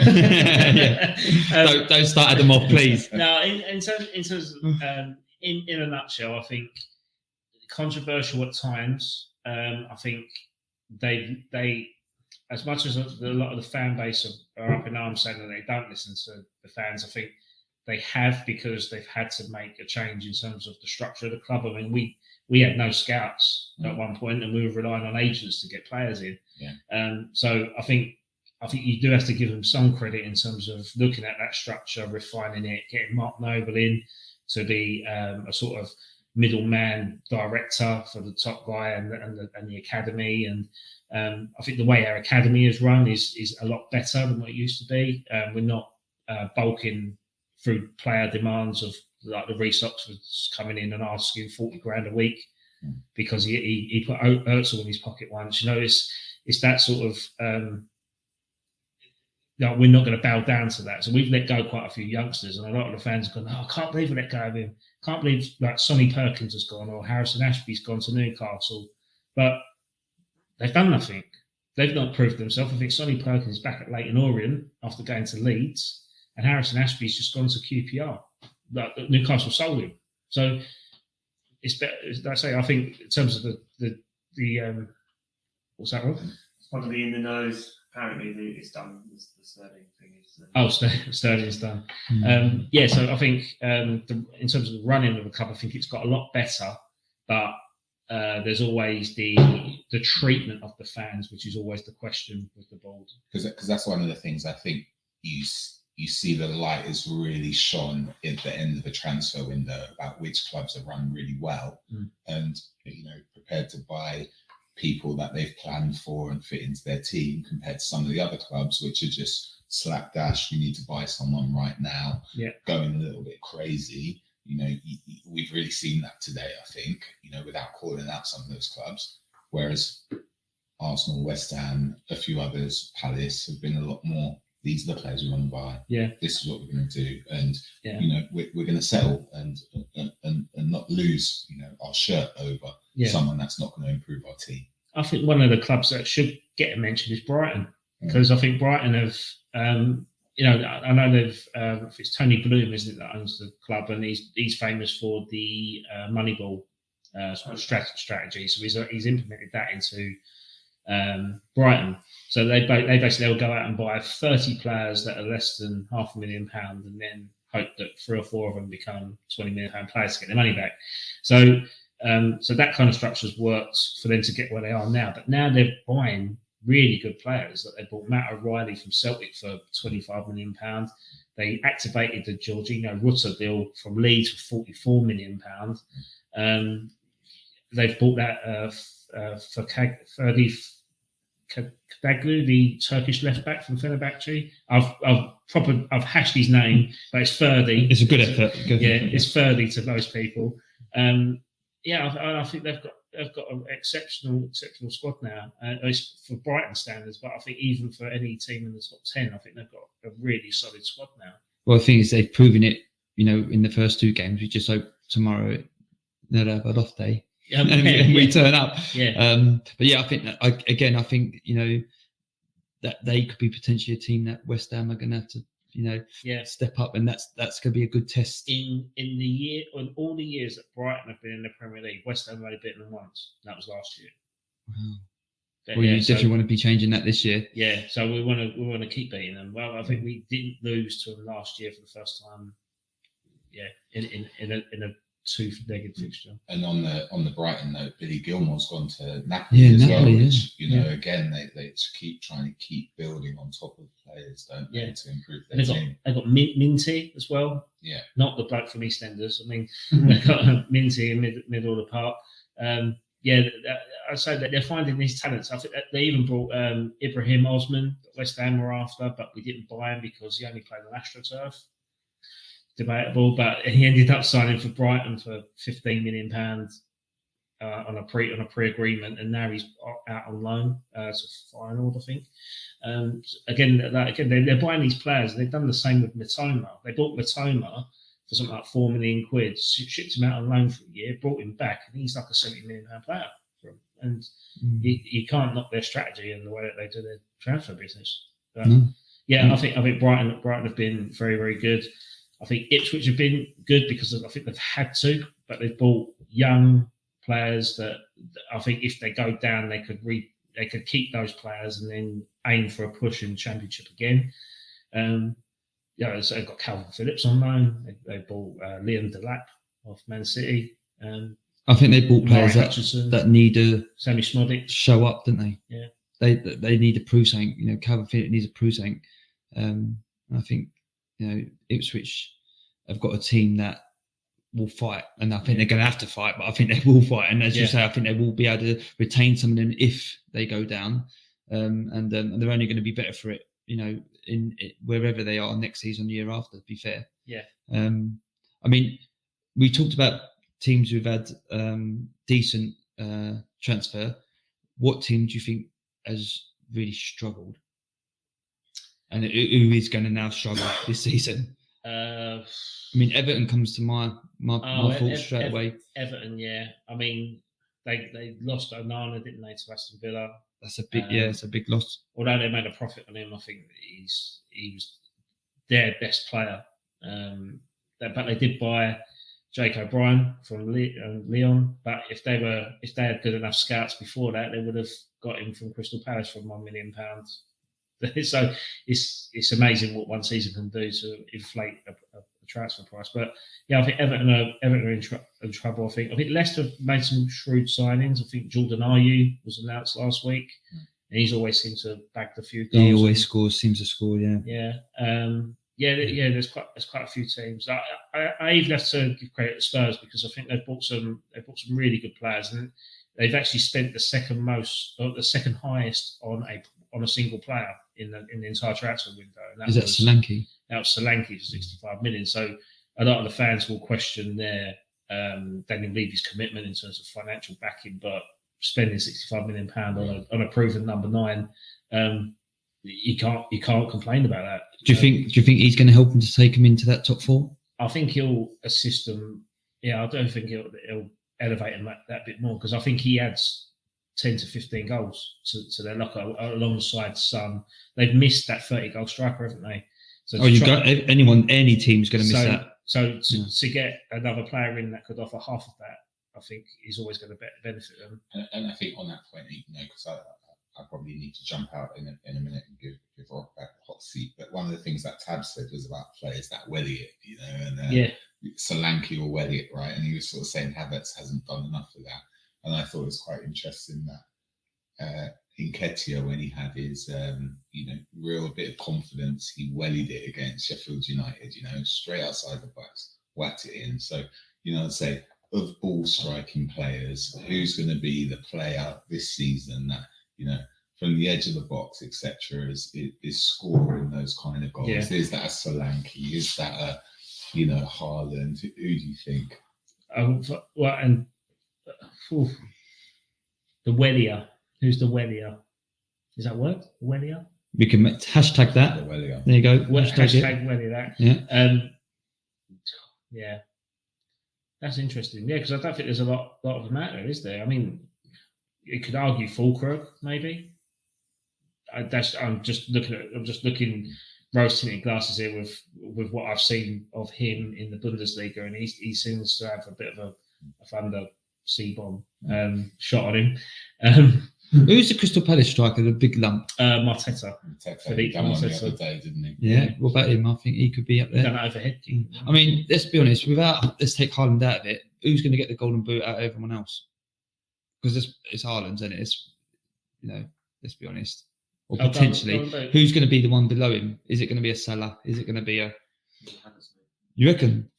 Don't start them off, please. No, in terms of, in a nutshell, I think controversial at times. I think they as much as a lot of the fan base are up in arms saying that they don't listen to the fans, I think they have, because they've had to make a change in terms of the structure of the club. I mean, we had no scouts at one point, and we were relying on agents to get players in. So I think you do have to give them some credit in terms of looking at that structure, refining it, getting Mark Noble in to be a sort of middleman director for the top guy and the academy. And I think the way our academy is run is a lot better than what it used to be. We're not bulking through player demands of like the Reece Oxford's coming in and asking 40 grand a week because he put Özil in his pocket once. It's that sort of we're not going to bow down to that. So we've let go quite a few youngsters, and a lot of the fans have gone, "Oh, I can't believe we let go of him. Can't believe like Sonny Perkins has gone, or Harrison Ashby's gone to Newcastle." But they've done nothing. They've not proved themselves. I think Sonny Perkins is back at Leyton Orient after going to Leeds, and Harrison Ashby's just gone to QPR. Like Newcastle sold him. So it's better. I say, I think in terms of the what's that, Rob? Probably in the nose. Apparently, it's done. The Sterling thing is. Sterling's done. So I think in terms of the running of the club, I think it's got a lot better. But there's always the treatment of the fans, which is always the question with the board. Because that's one of the things I think you see the light is really shone at the end of the transfer window about which clubs have run really well and prepared to buy people that they've planned for and fit into their team, compared to some of the other clubs which are just slapdash. We need to buy someone right now, going a little bit crazy. We've really seen that today, I think, without calling out some of those clubs. Whereas Arsenal, West Ham, a few others, Palace, have been a lot more, these are the players we want to buy. This is what we're going to do. And, we're going to settle and not lose, our shirt over someone that's not going to improve our team. I think one of the clubs that should get a mention is Brighton, because I think Brighton have, I know they've, it's Tony Bloom, isn't it, that owns the club, and he's famous for the Moneyball strategy. So he's implemented that into Brighton. So they'll go out and buy 30 players that are less than £500,000, and then hope that 3 or 4 of them become £20 million players to get their money back. So that kind of structure has worked for them to get where they are now. But now they're buying really good players. That they bought Matt O'Reilly from Celtic for £25 million. They activated the Jorginho Rutter deal from Leeds for £44 million. They've bought that for Ferdi Kadaglu, the Turkish left back from Fenerbahce. I've hashed his name, but it's Ferdi. It's a good effort. It's Ferdi to most people. I think they've got an exceptional squad now, at least for Brighton standards. But I think even for any team in the top 10, I think they've got a really solid squad now. Well, the thing is, they've proven it. In the first 2 games, we just hope tomorrow they'll have an off day. And we turn up. But I think that, I think that they could be potentially a team that West Ham are going to have to step up, and that's going to be a good test. In all the years that Brighton have been in the Premier League, West Ham have only beaten them once. That was last year. Wow. Well, you definitely want to be changing that this year. Yeah, so we want to keep beating them. Well, I think we didn't lose to them last year for the first time. In a 2 negative fixture. And on the Brighton note, Billy Gilmore's gone to Napoli as well, which again they keep trying to keep building on top of players, don't they, to improve their team. They've got Minty as well. Not the bloke from EastEnders. I mean, they've got Minty in middle of the park. I'd say that they're finding these talents. I think that they even brought Ibrahim Osman, that West Ham were after, but we didn't buy him because he only played on AstroTurf. Debatable, but he ended up signing for Brighton for £15 million on a pre-agreement, and now he's out on loan to Feyenoord, I think. They're buying these players. They've done the same with Mitoma. They bought Mitoma for something like £4 million, shipped him out on loan for a year, brought him back, and he's like a £70 million player. And you can't knock their strategy and the way that they do their transfer business. But, I think Brighton have been very, very good. I think Ipswich have been good because I think they've had to, but they've bought young players that I think if they go down, they could keep those players and then aim for a push in the Championship again. So they've got Calvin Phillips on loan. They bought Liam Delap of Man City. I think they bought players that need to Sammy Smodic show up, don't they? Yeah. They need to prove something. You know, Calvin Phillips needs to prove something. I think, you know, Ipswich have got a team that will fight, and I think they're going to have to fight, but I think they will fight. And as you say, I think they will be able to retain some of them if they go down, and they're only going to be better for it, you know, in wherever they are next season, the year after. To be fair, yeah. I mean, we talked about teams who've had decent transfer. What team do you think has really struggled, and who is going to now struggle this season? I mean, Everton comes to my thoughts straight away. Everton, yeah. I mean, they lost Onana, didn't they, to Aston Villa? That's a big, it's a big loss. Although they made a profit on him, I think he was their best player. But they did buy Jake O'Brien from Lyon. But if they had good enough scouts before that, they would have got him from Crystal Palace for £1 million. So it's amazing what one season can do to inflate a transfer price. But yeah, I think Everton are in trouble. I think Leicester have made some shrewd signings. I think Jordan Ayew was announced last week, and he's always seemed to have bagged a few goals. He always seems to score. Yeah. There's quite a few teams. I even have to give credit to Spurs because I think they've bought some really good players, and they've actually spent the second highest on a single player in the entire transfer window. And that Solanke? That was Solanke for 65 million. So a lot of the fans will question their Daniel Levy's commitment in terms of financial backing, but spending £65 million on a proven number 9, you can't complain about that. Do you think he's going to help him to take him into that top 4? I think he'll assist them. Yeah, I don't think he'll elevate him that bit more, because I think he adds 10 to 15 goals to their locker alongside Son. They've missed that 30-goal striker, haven't they? So any team's going to miss that. So to get another player in that could offer half of that, I think is always going to benefit them. And I think on that point, because I probably need to jump out in a minute and give Rob back the hot seat. But one of the things that Tab said was about players that Welliot, and Solanke or Welliot, right? And he was sort of saying Havertz hasn't done enough of that. And I thought it was quite interesting that Nketiah, when he had his, real bit of confidence, he wellied it against Sheffield United, straight outside the box, whacked it in. So, I'd say of all striking players, who's going to be the player this season that, from the edge of the box, etc., is scoring those kind of goals? Yeah. Is that a Solanke? Is that a, Haaland? Who do you think? The Wellier. Who's the Wellier? Is that word? Wellier? We can hashtag that. The Wellier. There you go. Hashtag Wellier that. Yeah. Yeah. That's interesting. Yeah, because I don't think there's a lot of them out there, is there? I mean, you could argue Fulkrug, maybe. I'm just looking rose-tinted glasses here with what I've seen of him in the Bundesliga, and he seems to have a bit of a thunder C-bomb shot on him. Who's the Crystal Palace striker, the big lump? Mateta. He done one the other day, didn't he? Yeah. What about him? I think he could be up there. Done it overhead. I mean, let's be honest. Let's take Haaland out of it. Who's going to get the golden boot out of everyone else? Because it's Haaland's, isn't it? It's, let's be honest. Or potentially, who's going to be the one below him? Is it going to be a Salah? Is it going to be a? You reckon?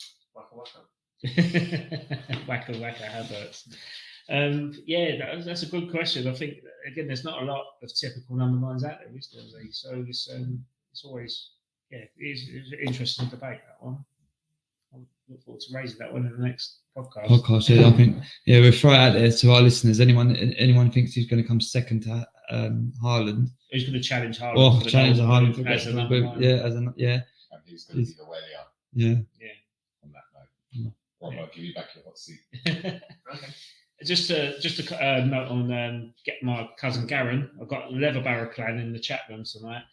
Waka Havertz. That's a good question. I think again, there's not a lot of typical number 9s out there, is there? So it's always it's an interesting debate, that one. I look forward to raising that one in the next podcast. Yeah, I think we'll throw it out there to our listeners. Anyone thinks he's going to come second to Haaland? Who's going to challenge Haaland? Challenge Haaland as a number 9. And who's going to be the Wellier? Yeah. On that note, Rob, I'll give you back your hot seat. Okay. Just a note on get my cousin Garen. I've got Leather Barrow Clan in the chat room tonight.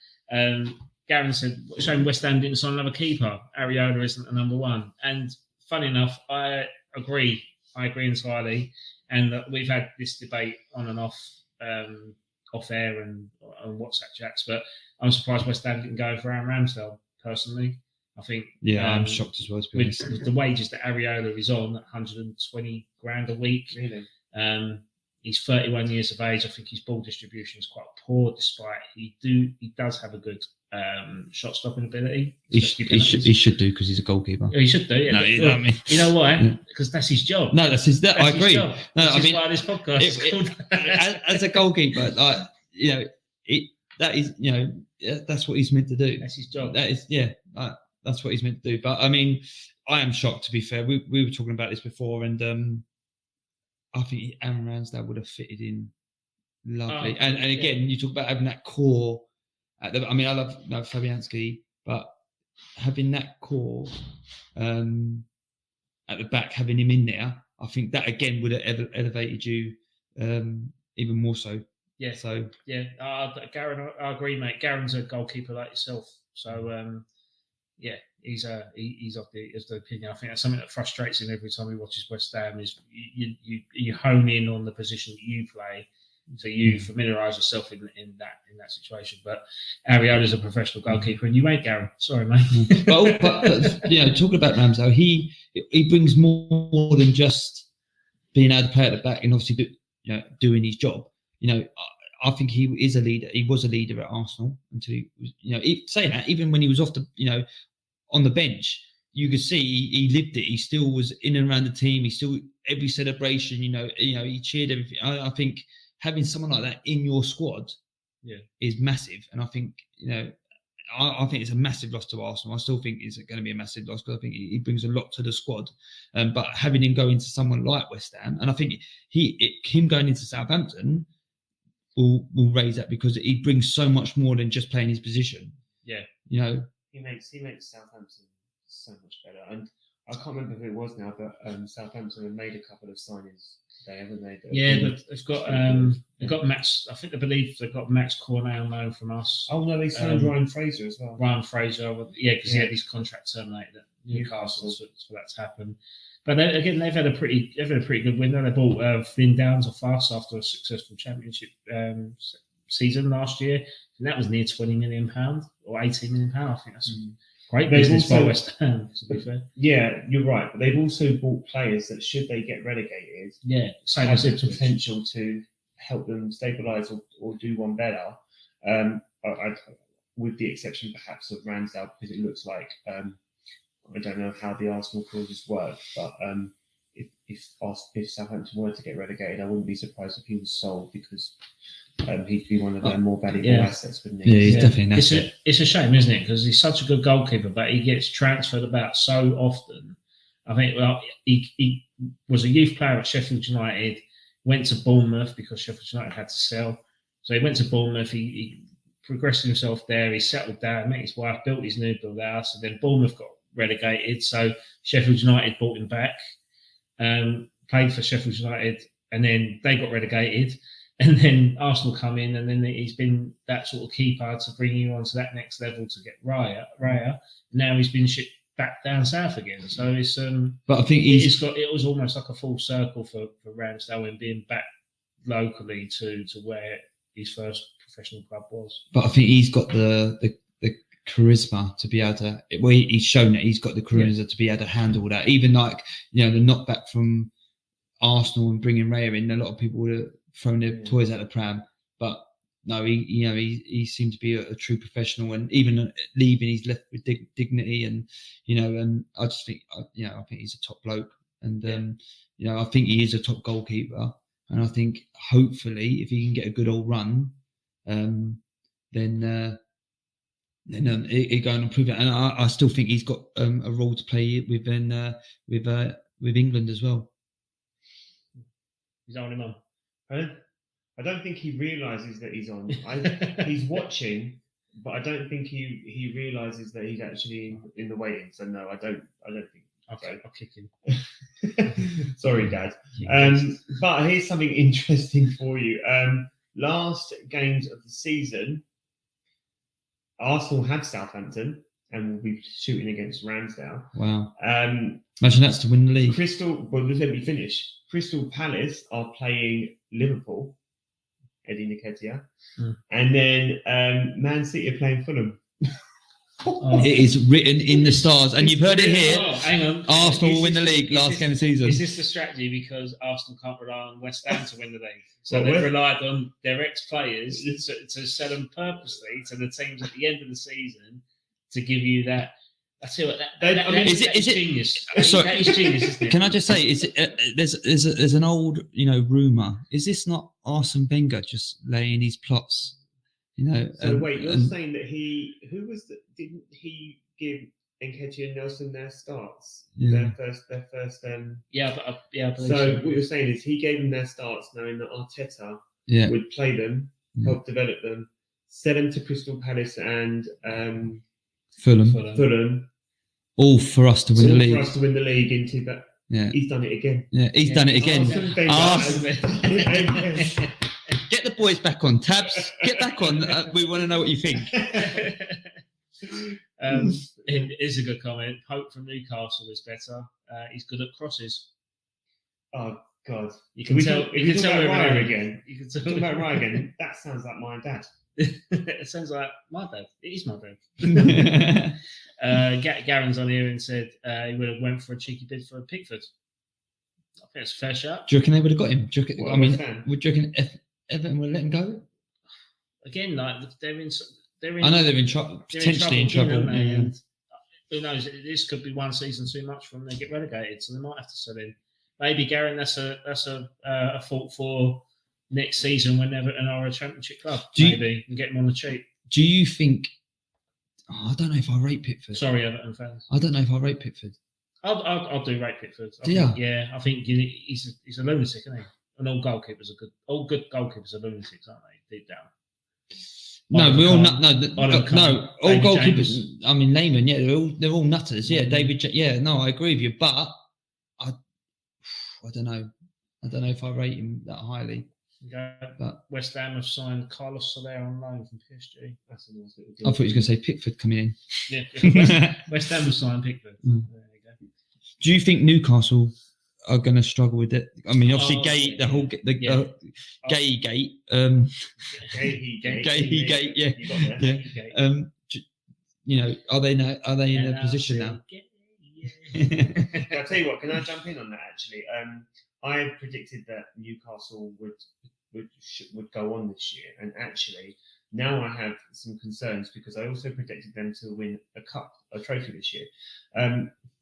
Garen said, showing West Ham didn't sign another keeper. Areola isn't a number 1. And funny enough, I agree entirely. And we've had this debate on and off air and on WhatsApp chats, but I'm surprised West Ham didn't go for Aaron Ramsdale personally. I think I'm shocked as well, to be honest. With the wages that Areola is on, 120 grand a week. Really? He's 31 years of age. I think his ball distribution is quite poor, despite he does have a good shot stopping ability. He should do, because he's a goalkeeper. He should do. Yeah. No, you know what I mean? You know why? Because that's his job. No, that's his. I agree. No, I mean, why this podcast is called. As a goalkeeper, that is, that's what he's meant to do. That's his job. That is, that's what he's meant to do. But I mean, I am shocked, to be fair. We were talking about this before, and I think Aaron Ramsdale would have fitted in lovely. And again, you talk about having that core. I love Fabianski, but having that core at the back, having him in there, I think that again would have elevated you even more so. Yeah. So Garen, I agree, mate. Garen's a goalkeeper like yourself, so he's of the opinion. I think that's something that frustrates him every time he watches West Ham. Is you hone in on the position that you play, so you familiarise yourself in that situation. But Areola's a professional goalkeeper, and you ain't, Garen. Sorry, mate. but talking about Ramsdale, he brings more than just being able to play at the back and obviously doing his job. I think he is a leader. He was a leader at Arsenal until he was, saying that, even when he was off the, on the bench, you could see he lived it. He still was in and around the team. He still, every celebration, he cheered everything. I think having someone like that in your squad is massive. And I think, I think it's a massive loss to Arsenal. I still think it's going to be a massive loss, because I think he brings a lot to the squad. But having him go into someone like West Ham, and I think him going into Southampton will raise that, because he brings so much more than just playing his position. Yeah. He makes Southampton so much better. And I can't remember who it was now, but Southampton have made a couple of signings today, haven't they? They've got Max. I think they've got Max Cornet on loan from us. Oh no, they signed Ryan Fraser as well. Ryan Fraser, because he had his contract terminated at Newcastle, so that's happened. But they've had a pretty good window. They bought Flynn Downs off us after a successful championship season last year, and that was near £20 million or £18 million. I think that's great business by West Ham, to be fair. Yeah, you're right. But they've also bought players that, should they get relegated, have the potential to help them stabilise or do one better. With the exception perhaps of Ramsdale, because it looks like I don't know how the Arsenal clauses work, but if Southampton were to get relegated, I wouldn't be surprised if he was sold, because he'd be one of their more valuable assets, wouldn't he? Yeah, he's definitely an asset. It's a shame, isn't it? Because he's such a good goalkeeper, but he gets transferred about so often. I think, he was a youth player at Sheffield United, went to Bournemouth because Sheffield United had to sell. So he went to Bournemouth, he progressed himself there, he settled down, met his wife, built his new build house, and then Bournemouth got relegated, so Sheffield United bought him back, played for Sheffield United, and then they got relegated, and then Arsenal come in, and then he's been that sort of keeper to bring you on to that next level to get Raya. Now he's been shipped back down south again, so it's but I think it was almost like a full circle for Ramsdale in being back locally to where his first professional club was. But I think he's got the charisma to be able to. Well, he's shown that he's got the charisma to be able to handle that. Even like the knockback from Arsenal and bringing Raya in, a lot of people would have thrown their toys out the pram. But no, he seemed to be a true professional, and even leaving, he's left with dignity, and and I just think I think he's a top bloke, and I think he is a top goalkeeper, and I think hopefully if he can get a good old run, then he go and improve it. And I still think he's got a role to play with England as well. He's on him on. I don't think he realises that he's on. He's watching, but I don't think he realises that he's actually in the waiting. So no, I don't think. Okay, I'll kick him. Sorry, Dad. But here's something interesting for you. Last games of the season, Arsenal had Southampton, and will be shooting against Ramsdale. Wow. Imagine that's to win the league. Let me finish. Crystal Palace are playing Liverpool, Eddie Nketiah, and then Man City are playing Fulham. Oh. It is written in the stars, and you've heard it here. Oh, hang on. Arsenal will win the league last game of the season. Is this the strategy because Arsenal can't rely on West Ham to win the league? So they've relied on their ex-players to sell them purposely to the teams at the end of the season to give you that. I tell you what, is it genius? Sorry, that is genius, isn't it? Can I just say, is it, there's an old rumor. Is this not Arsene Wenger just laying his plots? So wait, you're saying that didn't he give Nketiah and Nelson their starts? Yeah. Their first Yeah. So what you're saying is he gave them their starts knowing that Arteta would play them, help develop them, sell them to Crystal Palace and Fulham. All for us to win the league. For us to win the league into that. Yeah. He's done it again. Yeah, he's done it again. Get the boys back on. Tabs, get back on. We want to know what you think. It is a good comment. Pope from Newcastle is better. He's good at crosses. Oh God! You can tell. You can tell Ryan again. You can talk about Ryan again. That sounds like my dad. It sounds like my dad. It is my dad. Garen's on here and said he would have went for a cheeky bid for Pickford. I think it's a fair shot. Do you reckon they would have got him? Do you reckon, would you reckon Everton would let him go? Again, like they're in. I know they're in trouble. Potentially in trouble. And who knows? This could be one season too much for them. They get relegated, so they might have to sell him. Maybe Garen, that's a fault for next season when Everton are a Championship club. Maybe and get him on the cheap. Do you think? I don't know if I rate Pickford. Sorry, Everton fans. I don't know if I rate Pickford. I'll do rate Pickford. Yeah, I think he's a lunatic, isn't he? And all good goalkeepers are lunatics, aren't they? Deep down. No, we all all goalkeepers. I mean, Lehman, they're all nutters. Yeah, David. I agree with you, but I don't know. I don't know if I rate him that highly. But West Ham have signed Carlos Soler on loan from PSG. That's a nice little deal. I thought he was going to say Pickford coming in. Yeah, West Ham have signed Pickford. There you go. Do you think Newcastle are going to struggle with it? I mean, obviously, Gay gate. Are they in a position now? I'll tell you what. Can I jump in on that? Actually, I predicted that Newcastle would go on this year, and actually now I have some concerns because I also predicted them to win a trophy this year.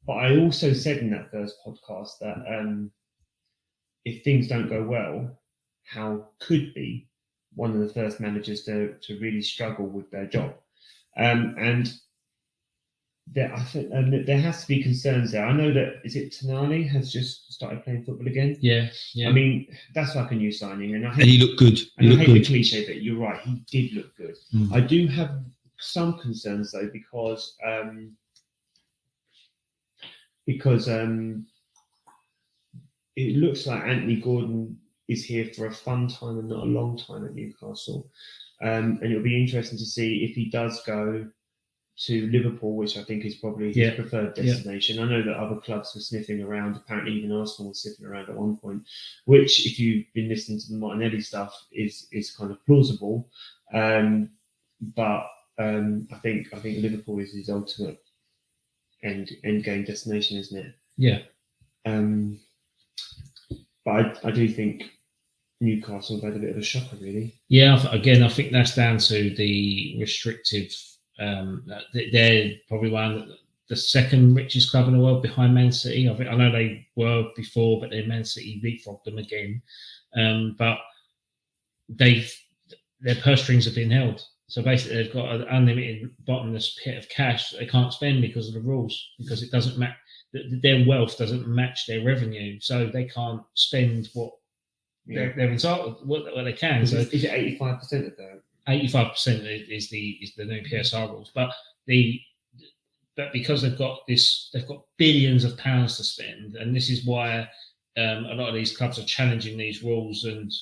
But I also said in that first podcast that if things don't go well, Howe could be one of the first managers to really struggle with their job. And I think there has to be concerns there. I know that Tonali has just started playing football again. Yeah. I mean, that's like a new signing, and he looked good. I hate the cliche, but you're right. He did look good. I do have some concerns though because it looks like Anthony Gordon is here for a fun time and not a long time at Newcastle, and it'll be interesting to see if he does go to Liverpool, which I think is probably his preferred destination. Yeah. I know that other clubs were sniffing around. Apparently, even Arsenal was sniffing around at one point, which, if you've been listening to the Martinelli stuff, is kind of plausible. But I think Liverpool is his ultimate end game destination, isn't it? Yeah. But I do think Newcastle have had a bit of a shocker, really. Yeah. Again, I think that's down to the restrictive. They're probably the second richest club in the world behind Man City. I know they were before, but then Man City leapfrogged them again. But their purse strings have been held. So basically, they've got an unlimited bottomless pit of cash that they can't spend because of the rules, because it doesn't match. Their wealth doesn't match their revenue, so they can't spend what they're entitled what they can. Is so it 85% of that? 85% is the new PSR rules, but because they've got billions of pounds to spend, and this is why a lot of these clubs are challenging these rules and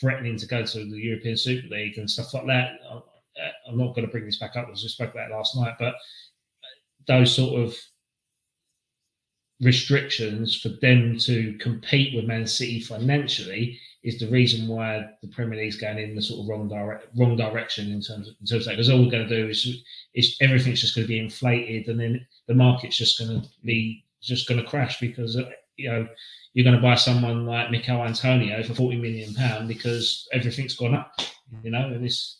threatening to go to the European Super League and stuff like that. I'm not going to bring this back up, as we spoke about last night, but those sort of restrictions for them to compete with Man City financially is the reason why the Premier League's going in the sort of wrong direction in terms of that. Because all we're going to do is everything's just going to be inflated, and then the market's just going to crash because you're going to buy someone like Mikel Antonio for £40 million because everything's gone up, and this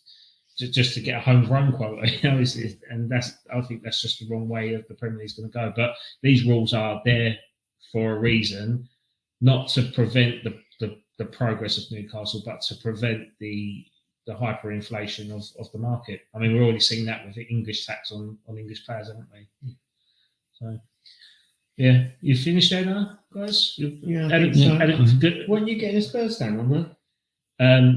just to get a homegrown quota, and I think that's just the wrong way of the Premier League's going to go. But these rules are there for a reason, not to prevent the progress of Newcastle, but to prevent the hyperinflation of the market. I mean, we're already seeing that with the English tax on English players, haven't we? So, yeah, you finished there now, guys? Good. Weren't you getting a Spurs fan on there?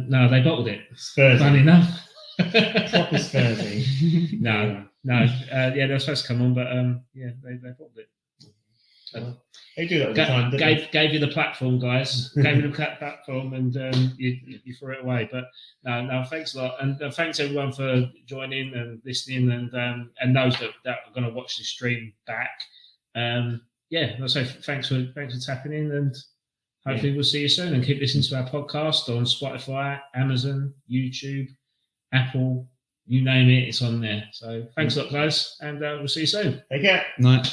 No, they bottled it. Spurs. Funny enough. Proper Spursy. No. Yeah, they were supposed to come on, but they bottled it. They do that all the time. Gave you the platform, guys. Gave you the platform, and you threw it away. But no, thanks a lot, and thanks everyone for joining and listening, and those that are going to watch this stream back. I'll say thanks for tapping in, and hopefully we'll see you soon. And keep listening to our podcast on Spotify, Amazon, YouTube, Apple, you name it, it's on there. So thanks a lot, guys, and we'll see you soon. Take care. Night.